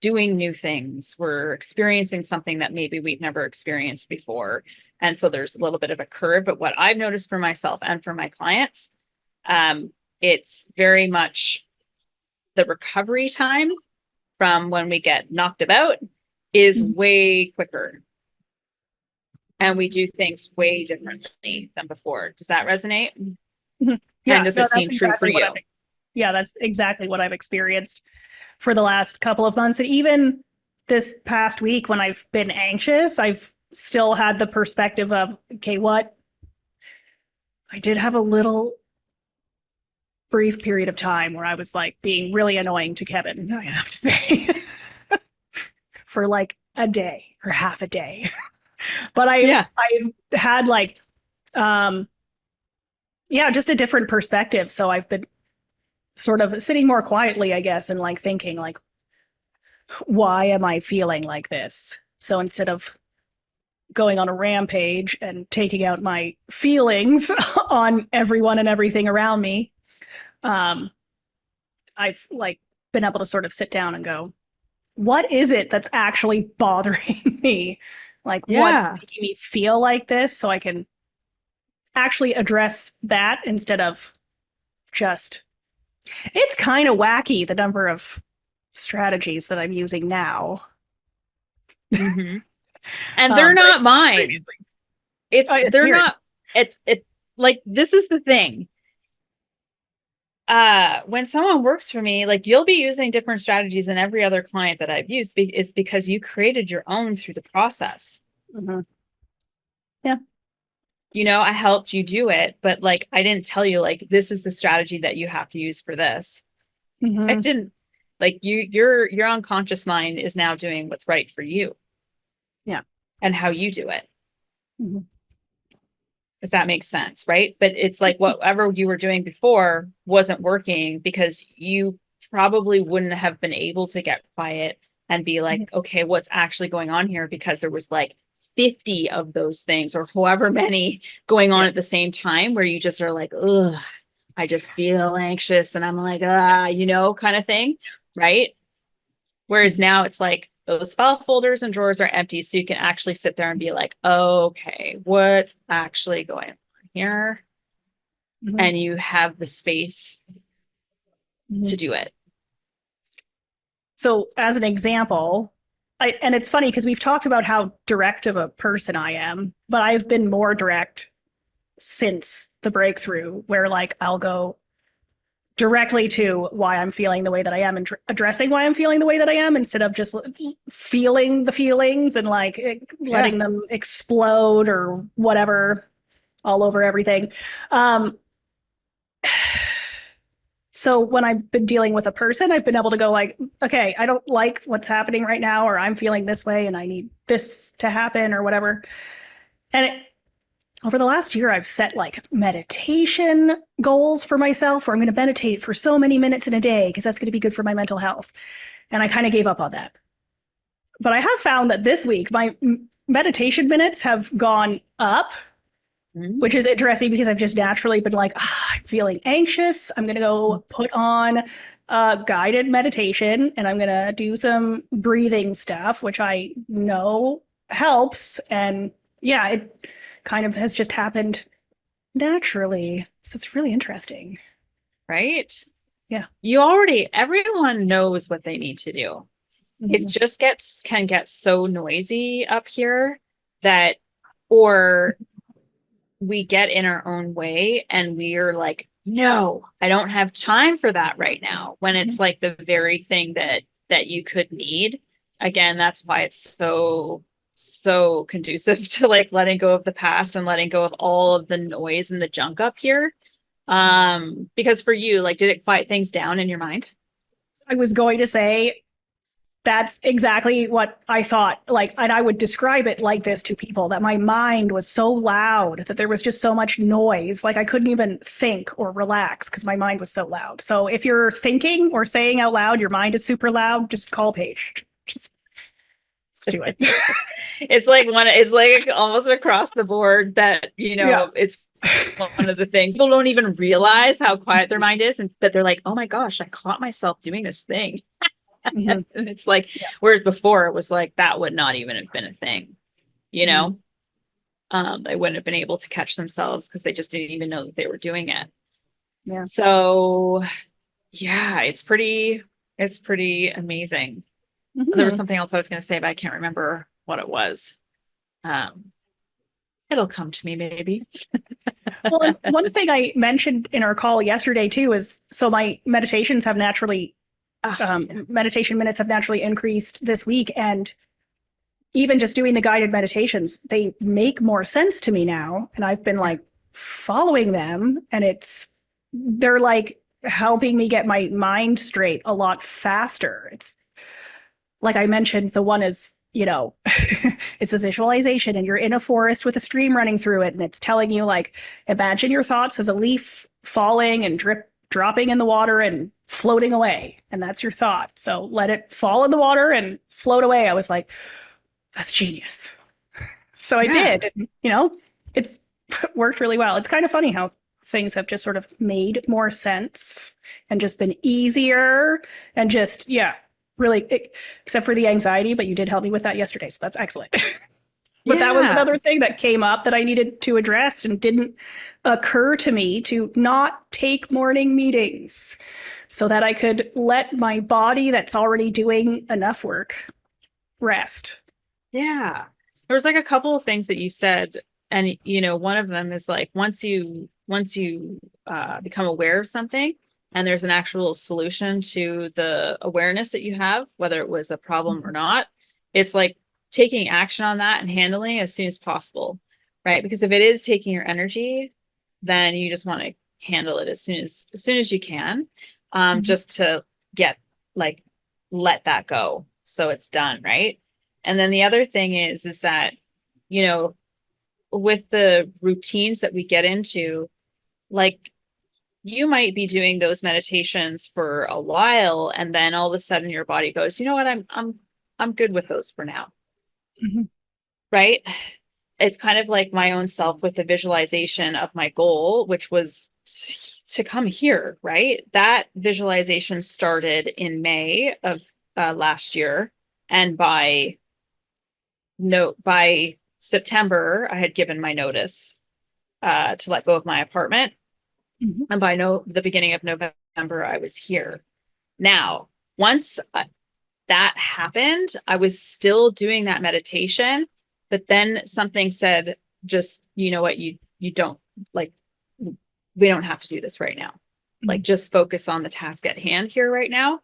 doing new things. We're experiencing something that maybe we've never experienced before. And so there's a little bit of a curve. But what I've noticed for myself and for my clients, it's very much the recovery time from when we get knocked about is way quicker. And we do things way differently than before. Does that resonate? Yeah. And does it seem true for you? Yeah, that's exactly what I've experienced for the last couple of months. And even this past week when I've been anxious, I've still had the perspective of, okay, what? I did have a little brief period of time where I was like being really annoying to Kevin, I have to say, for like a day or half a day. But I've had like, just a different perspective. So I've been sort of sitting more quietly, I guess, and like thinking like, why am I feeling like this? So instead of going on a rampage and taking out my feelings on everyone and everything around me, I've like been able to sort of sit down and go, what is it that's actually bothering me? Like what's making me feel like this, so I can actually address that instead of just, it's kind of wacky the number of strategies that I'm using now. And they're not mine. They're weird. Not, it's like, this is the thing. When someone works for me, like you'll be using different strategies than every other client that I've used. It's because you created your own through the process. Yeah. I helped you do it, but like, I didn't tell you like, this is the strategy that you have to use for this. I didn't. Like your unconscious mind is now doing what's right for you. Yeah. And how you do it. if that makes sense, right? But it's like whatever you were doing before wasn't working because you probably wouldn't have been able to get quiet and be like, okay, what's actually going on here? Because there was like 50 of those things or however many going on at the same time where you just are like, ugh, I just feel anxious and I'm like, kind of thing, right? Whereas now it's like those file folders and drawers are empty. So you can actually sit there and be like, okay, what's actually going on here? And you have the space to do it. So as an example, and it's funny because we've talked about how direct of a person I am, but I've been more direct since the breakthrough where like I'll go directly to why I'm feeling the way that I am and addressing why I'm feeling the way that I am instead of just feeling the feelings and like letting them explode or whatever all over everything. So when I've been dealing with a person, I've been able to go like, okay, I don't like what's happening right now, or I'm feeling this way and I need this to happen or whatever. And over the last year, I've set like meditation goals for myself where I'm going to meditate for so many minutes in a day because that's going to be good for my mental health. And I kind of gave up on that. But I have found that this week, my meditation minutes have gone up, which is interesting because I've just naturally been like, I'm feeling anxious. I'm going to go put on guided meditation and I'm going to do some breathing stuff, which I know helps. And yeah, it kind of has just happened naturally. So it's really interesting. Right? Yeah. Everyone knows what they need to do. It just can get so noisy up here that, or we get in our own way and we are like, no, I don't have time for that right now. When it's like the very thing that you could need. Again, that's why it's so conducive to like letting go of the past and letting go of all of the noise and the junk up here. Because for you, like, did it quiet things down in your mind? I was going to say that's exactly what I thought. Like, and I would describe it like this to people, that my mind was so loud that there was just so much noise. Like I couldn't even think or relax because my mind was so loud. So if you're thinking or saying out loud, your mind is super loud, just call Paige. Just do it. It's like almost across the board that, it's one of the things people don't even realize how quiet their mind is. But they're like, oh my gosh, I caught myself doing this thing. And it's like, whereas before it was like, that would not even have been a thing, they wouldn't have been able to catch themselves because they just didn't even know that they were doing it. Yeah. So yeah, it's pretty amazing. There was something else I was going to say, but I can't remember what it was. It'll come to me maybe. Well, one thing I mentioned in our call yesterday too is, so my meditations have naturally meditation minutes have naturally increased this week. And even just doing the guided meditations, they make more sense to me now. And I've been like following them and they're like helping me get my mind straight a lot faster. It's like I mentioned, the one is, it's a visualization and you're in a forest with a stream running through it. And it's telling you like, imagine your thoughts as a leaf falling and dropping in the water and floating away. And that's your thought. So let it fall in the water and float away. I was like, that's genius. So I did, it's worked really well. It's kind of funny how things have just sort of made more sense and just been easier and just, really, except for the anxiety, but you did help me with that yesterday. So that's excellent. But that was another thing that came up that I needed to address and didn't occur to me to not take morning meetings so that I could let my body that's already doing enough work rest. Yeah. There was like a couple of things that you said. And, one of them is like, once you become aware of something and there's an actual solution to the awareness that you have, whether it was a problem or not, it's like taking action on that and handling it as soon as possible, right? Because if it is taking your energy, then you just want to handle it as soon as you can, just to let that go. So it's done. Right. And then the other thing is that, with the routines that we get into, like you might be doing those meditations for a while, and then all of a sudden your body goes, you know what, I'm good with those for now. Mhm. Right? It's kind of like my own self with the visualization of my goal, which was to come here, right? That visualization started in May of last year. And by September, I had given my notice to let go of my apartment. Mhm. And by the beginning of November, I was here. Now, once that happened, I was still doing that meditation, but then something said, just, you know what, you don't like, we don't have to do this right now. Like, just focus on the task at hand here right now.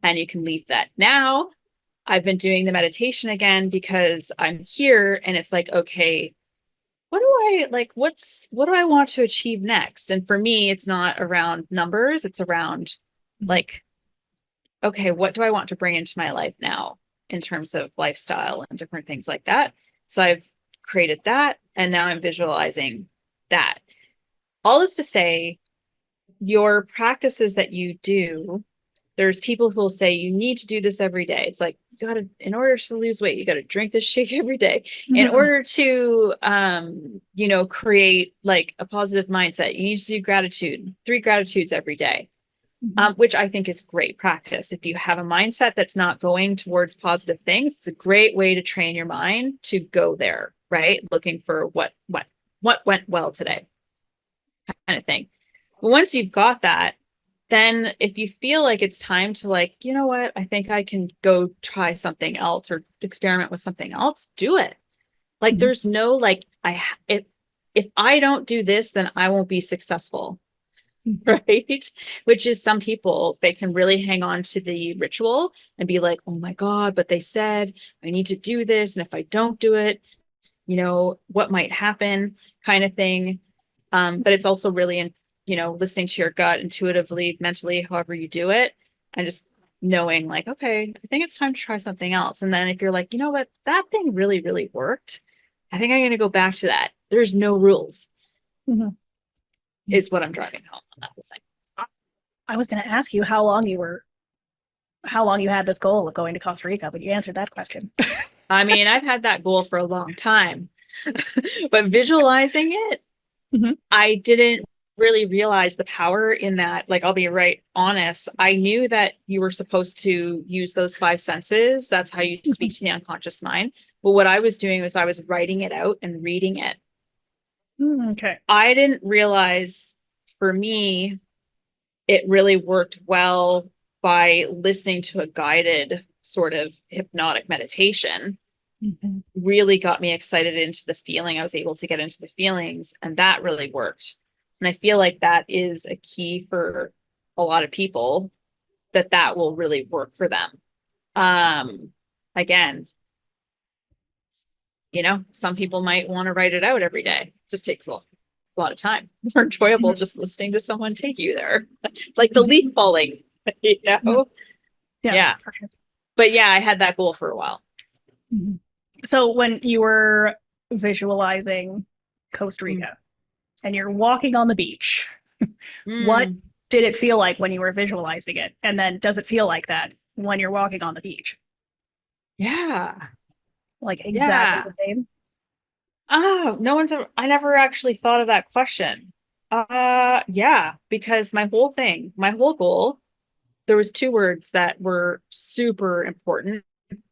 And you can leave that. Now I've been doing the meditation again because I'm here, and it's like, okay, what do I want to achieve next? And for me, it's not around numbers. It's around like, okay, what do I want to bring into my life now in terms of lifestyle and different things like that? So I've created that, and now I'm visualizing that. All is to say, your practices that you do, there's people who will say you need to do this every day. It's like, you got to, in order to lose weight, you got to drink this shake every day. In order to, create like a positive mindset, you need to do 3 gratitudes every day. Which I think is great practice. If you have a mindset that's not going towards positive things, it's a great way to train your mind to go there, right? Looking for what went well today, kind of thing. But once you've got that, then if you feel like it's time to, like, you know what, I think I can go try something else or experiment with something else, do it. Like, there's no like, if I don't do this, then I won't be successful. Right? Which is, some people, they can really hang on to the ritual and be like, oh my God, but they said I need to do this. And if I don't do it, what might happen, kind of thing. But it's also really, listening to your gut intuitively, mentally, however you do it, and just knowing like, okay, I think it's time to try something else. And then if you're like, you know what, that thing really, really worked, I think I'm going to go back to that. There's no rules. Is what I'm driving home on that whole thing. I was going to ask you how long you had this goal of going to Costa Rica, but you answered that question. I mean, I've had that goal for a long time, but visualizing it, I didn't really realize the power in that. Like, I'll be right honest. I knew that you were supposed to use those 5 senses. That's how you speak to the unconscious mind. But what I was doing was I was writing it out and reading it. Okay. I didn't realize, for me, it really worked well by listening to a guided sort of hypnotic meditation. Really got me excited into the feeling. I was able to get into the feelings, and that really worked. And I feel like that is a key for a lot of people, that will really work for them. Again, some people might want to write it out every day. It just takes a lot of time. More enjoyable just listening to someone take you there, like the leaf falling. Yeah. For sure. But yeah, I had that goal for a while. So when you were visualizing Costa Rica and you're walking on the beach, what did it feel like when you were visualizing it? And then does it feel like that when you're walking on the beach? Yeah. Like exactly the same? Oh, I never actually thought of that question. Yeah, because my whole goal, there was 2 words that were super important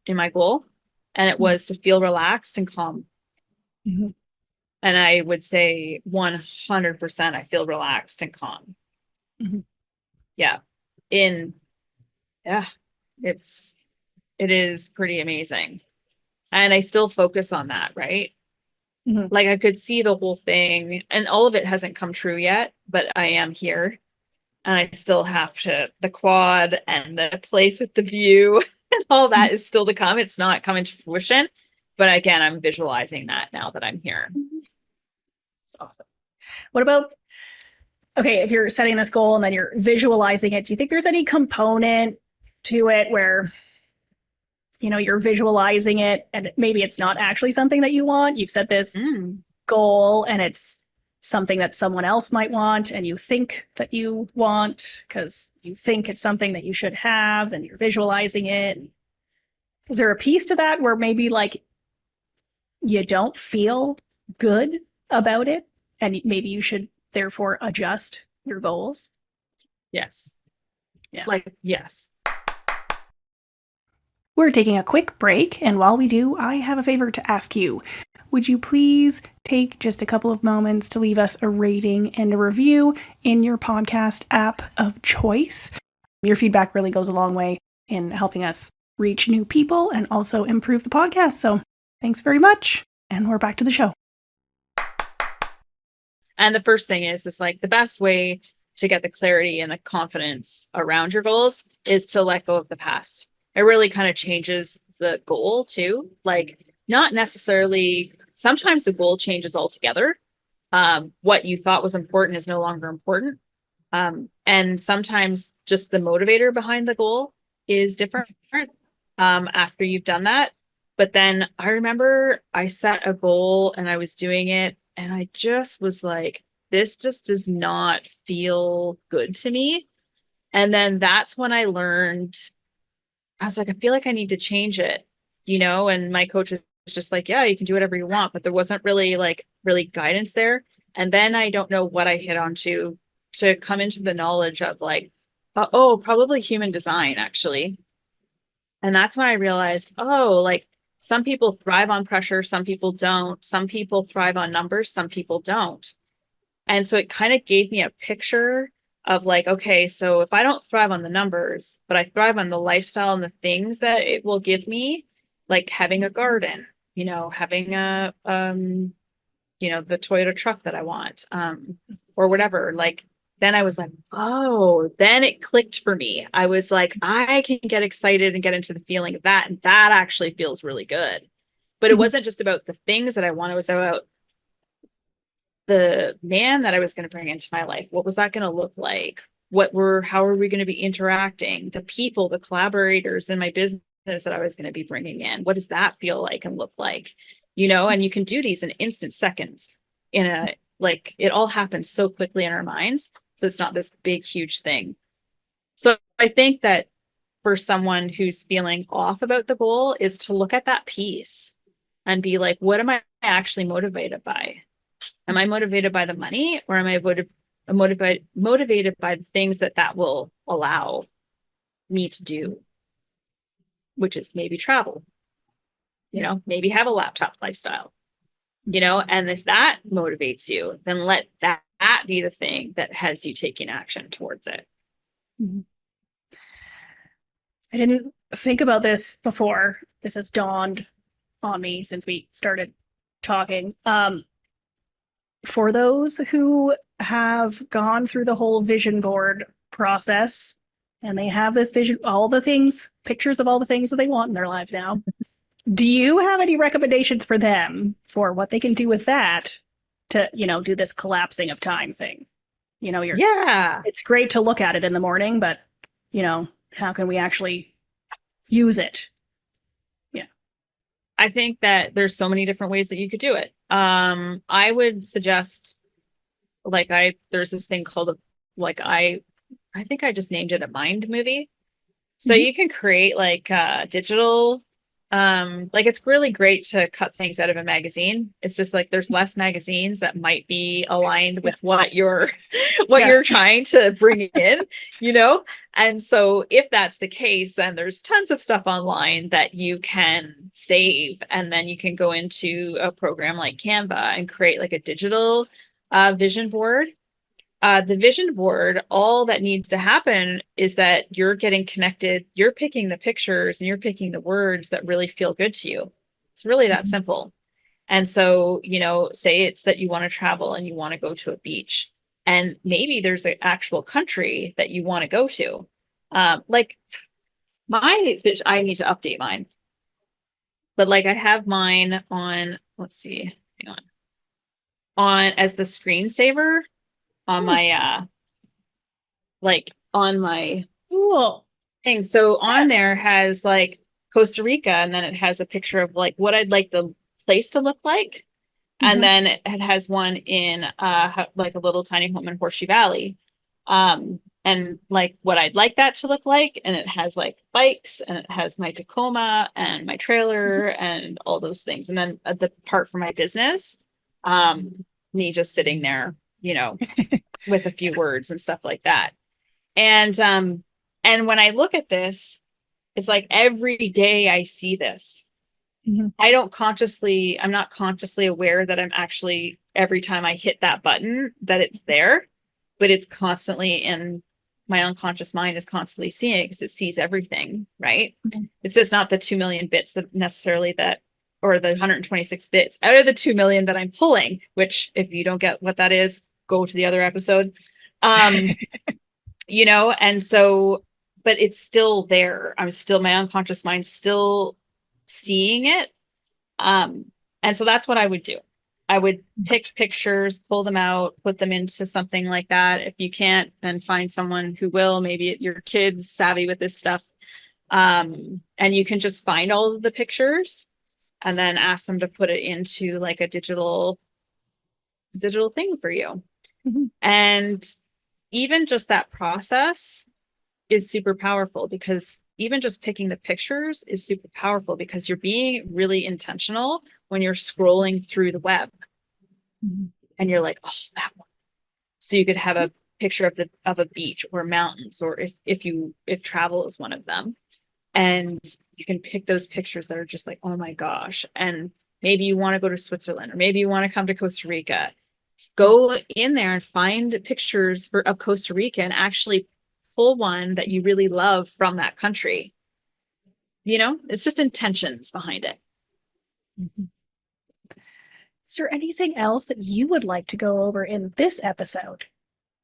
in my goal, and it was to feel relaxed and calm. And I would say 100% I feel relaxed and calm. Yeah. It is pretty amazing. And I still focus on that, right? Like, I could see the whole thing, and all of it hasn't come true yet, but I am here, and I still have the quad and the place with the view and all that is still to come. It's not coming to fruition, but again, I'm visualizing that now that I'm here. That's awesome. What about, okay, if you're setting this goal and then you're visualizing it, do you think there's any component to it where, you're visualizing it and maybe it's not actually something that you want? You've said this goal and it's something that someone else might want and you think that you want because you think it's something that you should have and you're visualizing it. Is there a piece to that where maybe like you don't feel good about it and maybe you should therefore adjust your goals? Yes. Yeah. Like, yes. We're taking a quick break, and while we do, I have a favor to ask you. Would you please take just a couple of moments to leave us a rating and a review in your podcast app of choice? Your feedback really goes a long way in helping us reach new people and also improve the podcast. So thanks very much. And we're back to the show. And the first thing is like the best way to get the clarity and the confidence around your goals is to let go of the past. It really kind of changes the goal too. Like not necessarily, sometimes the goal changes altogether. What you thought was important is no longer important. And sometimes just the motivator behind the goal is different after you've done that. But then I remember I set a goal and I was doing it and I just was like, this just does not feel good to me. And then that's when I learned, I was like, I feel like I need to change it, and my coach was just like, yeah, you can do whatever you want. But there wasn't really guidance there. And then I don't know what I hit onto to come into the knowledge of like, probably human design, actually. And that's when I realized, like some people thrive on pressure, some people don't. Some people thrive on numbers, some people don't. And so it kind of gave me a picture of like, okay, so if I don't thrive on the numbers, but I thrive on the lifestyle and the things that it will give me, like having a garden, having a, the Toyota truck that I want, or whatever, like, then I was like, oh, then it clicked for me. I was like, I can get excited and get into the feeling of that. And that actually feels really good. But it wasn't just about the things that I want. It was about the man that I was going to bring into my life. What was that going to look like? How are we going to be interacting? The people, the collaborators in my business that I was going to be bringing in. What does that feel like and look like? And you can do these in instant seconds it all happens so quickly in our minds. So it's not this big, huge thing. So I think that for someone who's feeling off about the goal is to look at that piece and be like, what am I actually motivated by? Am I motivated by the money or am I motivated by the things that will allow me to do, which is maybe travel, maybe have a laptop lifestyle, and if that motivates you, then let that be the thing that has you taking action towards it. Mm-hmm. I didn't think about this before. This has dawned on me since we started talking. For those who have gone through the whole vision board process and they have this vision, pictures of all the things that they want in their lives now, do you have any recommendations for them for what they can do with that to, do this collapsing of time thing? It's great to look at it in the morning, but, how can we actually use it? Yeah. I think that there's so many different ways that you could do it. I would suggest, there's this thing called, I think I just named it a mind movie. So you can create digital, it's really great to cut things out of a magazine. It's just there's less magazines that might be aligned with what you're trying to bring in, And so if that's the case, then there's tons of stuff online that you can save. And then you can go into a program like Canva and create a digital vision board. The vision board, all that needs to happen is that you're getting connected, you're picking the pictures and you're picking the words that really feel good to you. It's really that simple. And so, say it's that you want to travel and you want to go to a beach and maybe there's an actual country that you want to go to. I need to update mine, but I have mine on, let's see, hang on as the screensaver on my on my Cool thing. So on there has Costa Rica, and then it has a picture of what I'd like the place to look like. And then it has one in like a little tiny home in Horseshoe Valley. And like what I'd like that to look like. And it has like bikes, and it has my Tacoma and my trailer and all those things. And then the part for my business, me just sitting there, you know, with a few words and stuff like that. And when I look at this, it's like every day I see this. I'm not consciously aware that I'm actually, every time I hit that button, that it's there, but it's constantly in my unconscious mind is constantly seeing it because it sees everything, right? It's just not the 2 million bits that necessarily that, or the 126 bits out of the 2 million that I'm pulling, which if you don't get what that is, go to the other episode. You know, and so, but it's still there. My unconscious mind still seeing it. And so that's what I would do. I would pick pictures, pull them out, put them into something like that. If you can't, then find someone who will, maybe your kids savvy with this stuff. And you can just find all of the pictures and then ask them to put it into like a digital thing for you. And even just that process is super powerful, because even just picking the pictures is super powerful, because you're being really intentional when you're scrolling through the web and you're like, oh, that one. So you could have a picture of a beach or mountains, or if travel is one of them, and you can pick those pictures that are just like, oh my gosh. And maybe you want to go to Switzerland, or maybe you want to come to Costa Rica. Go in there and find pictures of Costa Rica and actually pull one that you really love from that country. You know, it's just intentions behind it. Is there anything else that you would like to go over in this episode?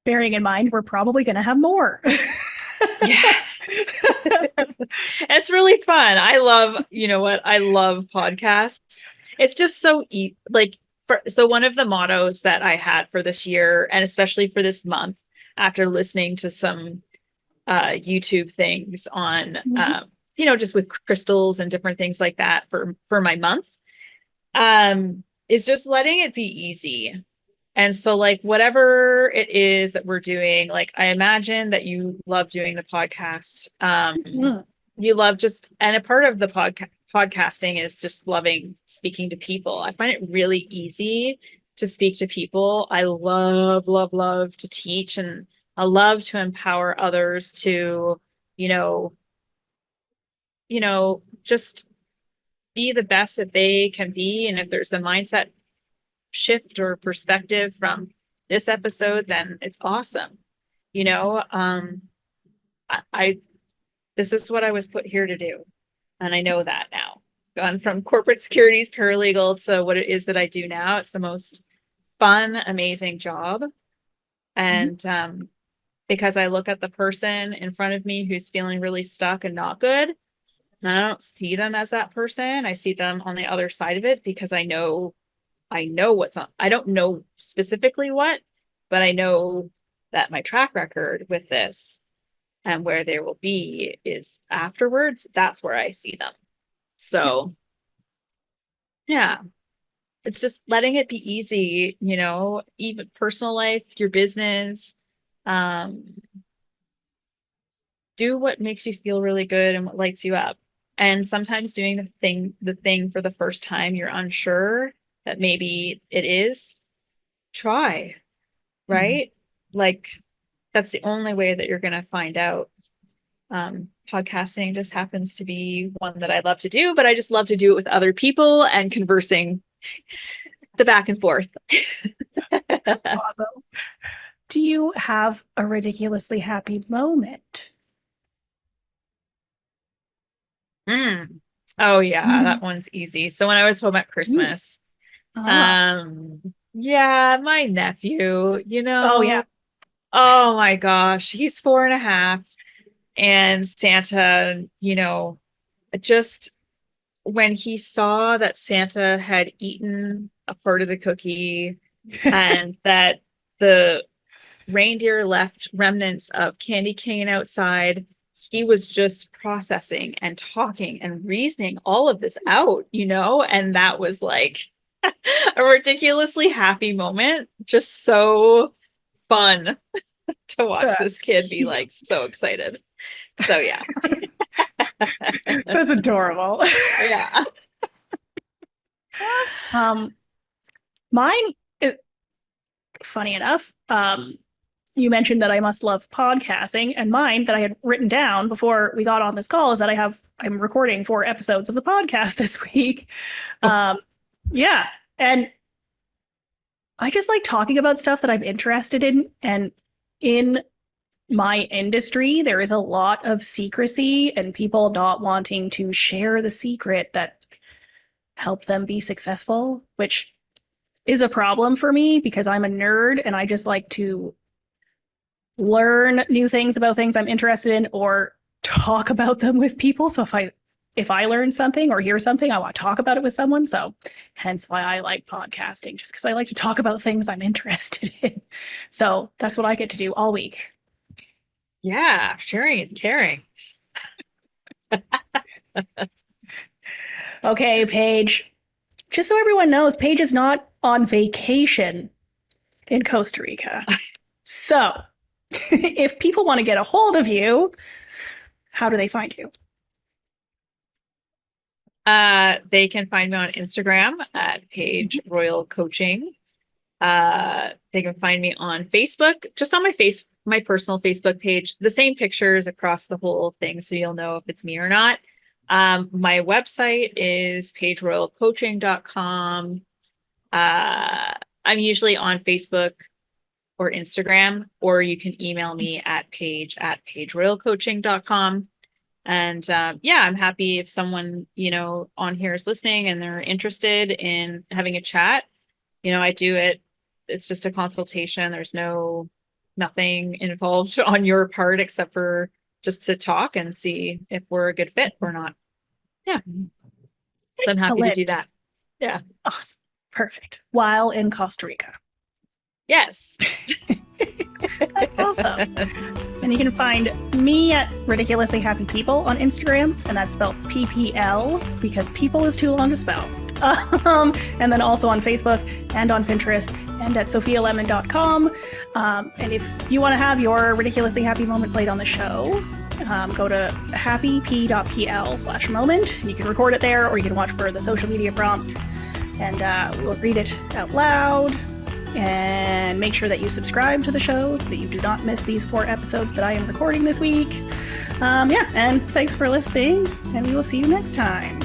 Bearing in mind, we're probably going to have more. Yeah. It's really fun. I love podcasts. It's just so so one of the mottos that I had for this year, and especially for this month, after listening to some YouTube things on, just with crystals and different things like that for my month, is just letting it be easy. And so like whatever it is that we're doing, like I imagine that you love doing the podcast. You love and a part of the podcasting is just loving speaking to people. I find it really easy to speak to people. I love, love, love to teach, and I love to empower others to, just be the best that they can be. And if there's a mindset shift or perspective from this episode, then it's awesome. This is what I was put here to do. And I know that now. Gone from corporate securities paralegal to what it is that I do now. It's the most fun, amazing job. And because I look at the person in front of me who's feeling really stuck and not good, and I don't see them as that person. I see them on the other side of it, because I know what's on. I don't know specifically what, but I know that my track record with this and where they will be is afterwards. That's where I see them. So yeah, it's just letting it be easy, even personal life, your business, do what makes you feel really good and what lights you up. And sometimes doing the thing for the first time, you're unsure that maybe it is, try, right? Like that's the only way that you're going to find out. Podcasting just happens to be one that I love to do, but I just love to do it with other people and conversing the back and forth. That's awesome. Do you have a ridiculously happy moment? Oh yeah, that one's easy. So when I was home at Christmas, yeah, my nephew, Oh yeah. Oh my gosh, he's 4.5. And Santa, just when he saw that Santa had eaten a part of the cookie and that the reindeer left remnants of candy cane outside, he was just processing and talking and reasoning all of this out, and that was like, A ridiculously happy moment. Just so fun to watch this kid be like so excited. So yeah. That's adorable. Yeah. Mine, funny enough, you mentioned that I must love podcasting, and mine that I had written down before we got on this call is that I'm recording 4 episodes of the podcast this week. Yeah. And I just like talking about stuff that I'm interested in. And in my industry, there is a lot of secrecy and people not wanting to share the secret that helped them be successful, which is a problem for me because I'm a nerd and I just like to learn new things about things I'm interested in or talk about them with people. So if I learn something or hear something, I want to talk about it with someone. So hence why I like podcasting, just because I like to talk about things I'm interested in. So that's what I get to do all week. Yeah. Sharing is caring. Okay, Paige. Just so everyone knows, Paige is not on vacation in Costa Rica. So if people want to get a hold of you, how do they find you? They can find me on Instagram at Paige Royal Coaching. They can find me on Facebook, just on my personal Facebook page, the same pictures across the whole thing. So you'll know if it's me or not. My website is paigeroyalcoaching.com. I'm usually on Facebook or Instagram, or you can email me at paige@paigeroyalcoaching.com. And yeah, I'm happy if someone, on here is listening and they're interested in having a chat. I do it. It's just a consultation. There's nothing involved on your part except for just to talk and see if we're a good fit or not. Yeah. So I'm happy to do that. Yeah. Awesome. Perfect. While in Costa Rica. Yes. That's awesome. And you can find me at Ridiculously Happy People on Instagram, and that's spelled PPL because people is too long to spell. And then also on Facebook and on Pinterest and at sophialemon.com. And if you want to have your ridiculously happy moment played on the show, go to happyp.pl/moment. You can record it there, or you can watch for the social media prompts, and we'll read it out loud. And make sure that you subscribe to the show so that you do not miss these 4 episodes that I am recording this week. And thanks for listening, and we will see you next time.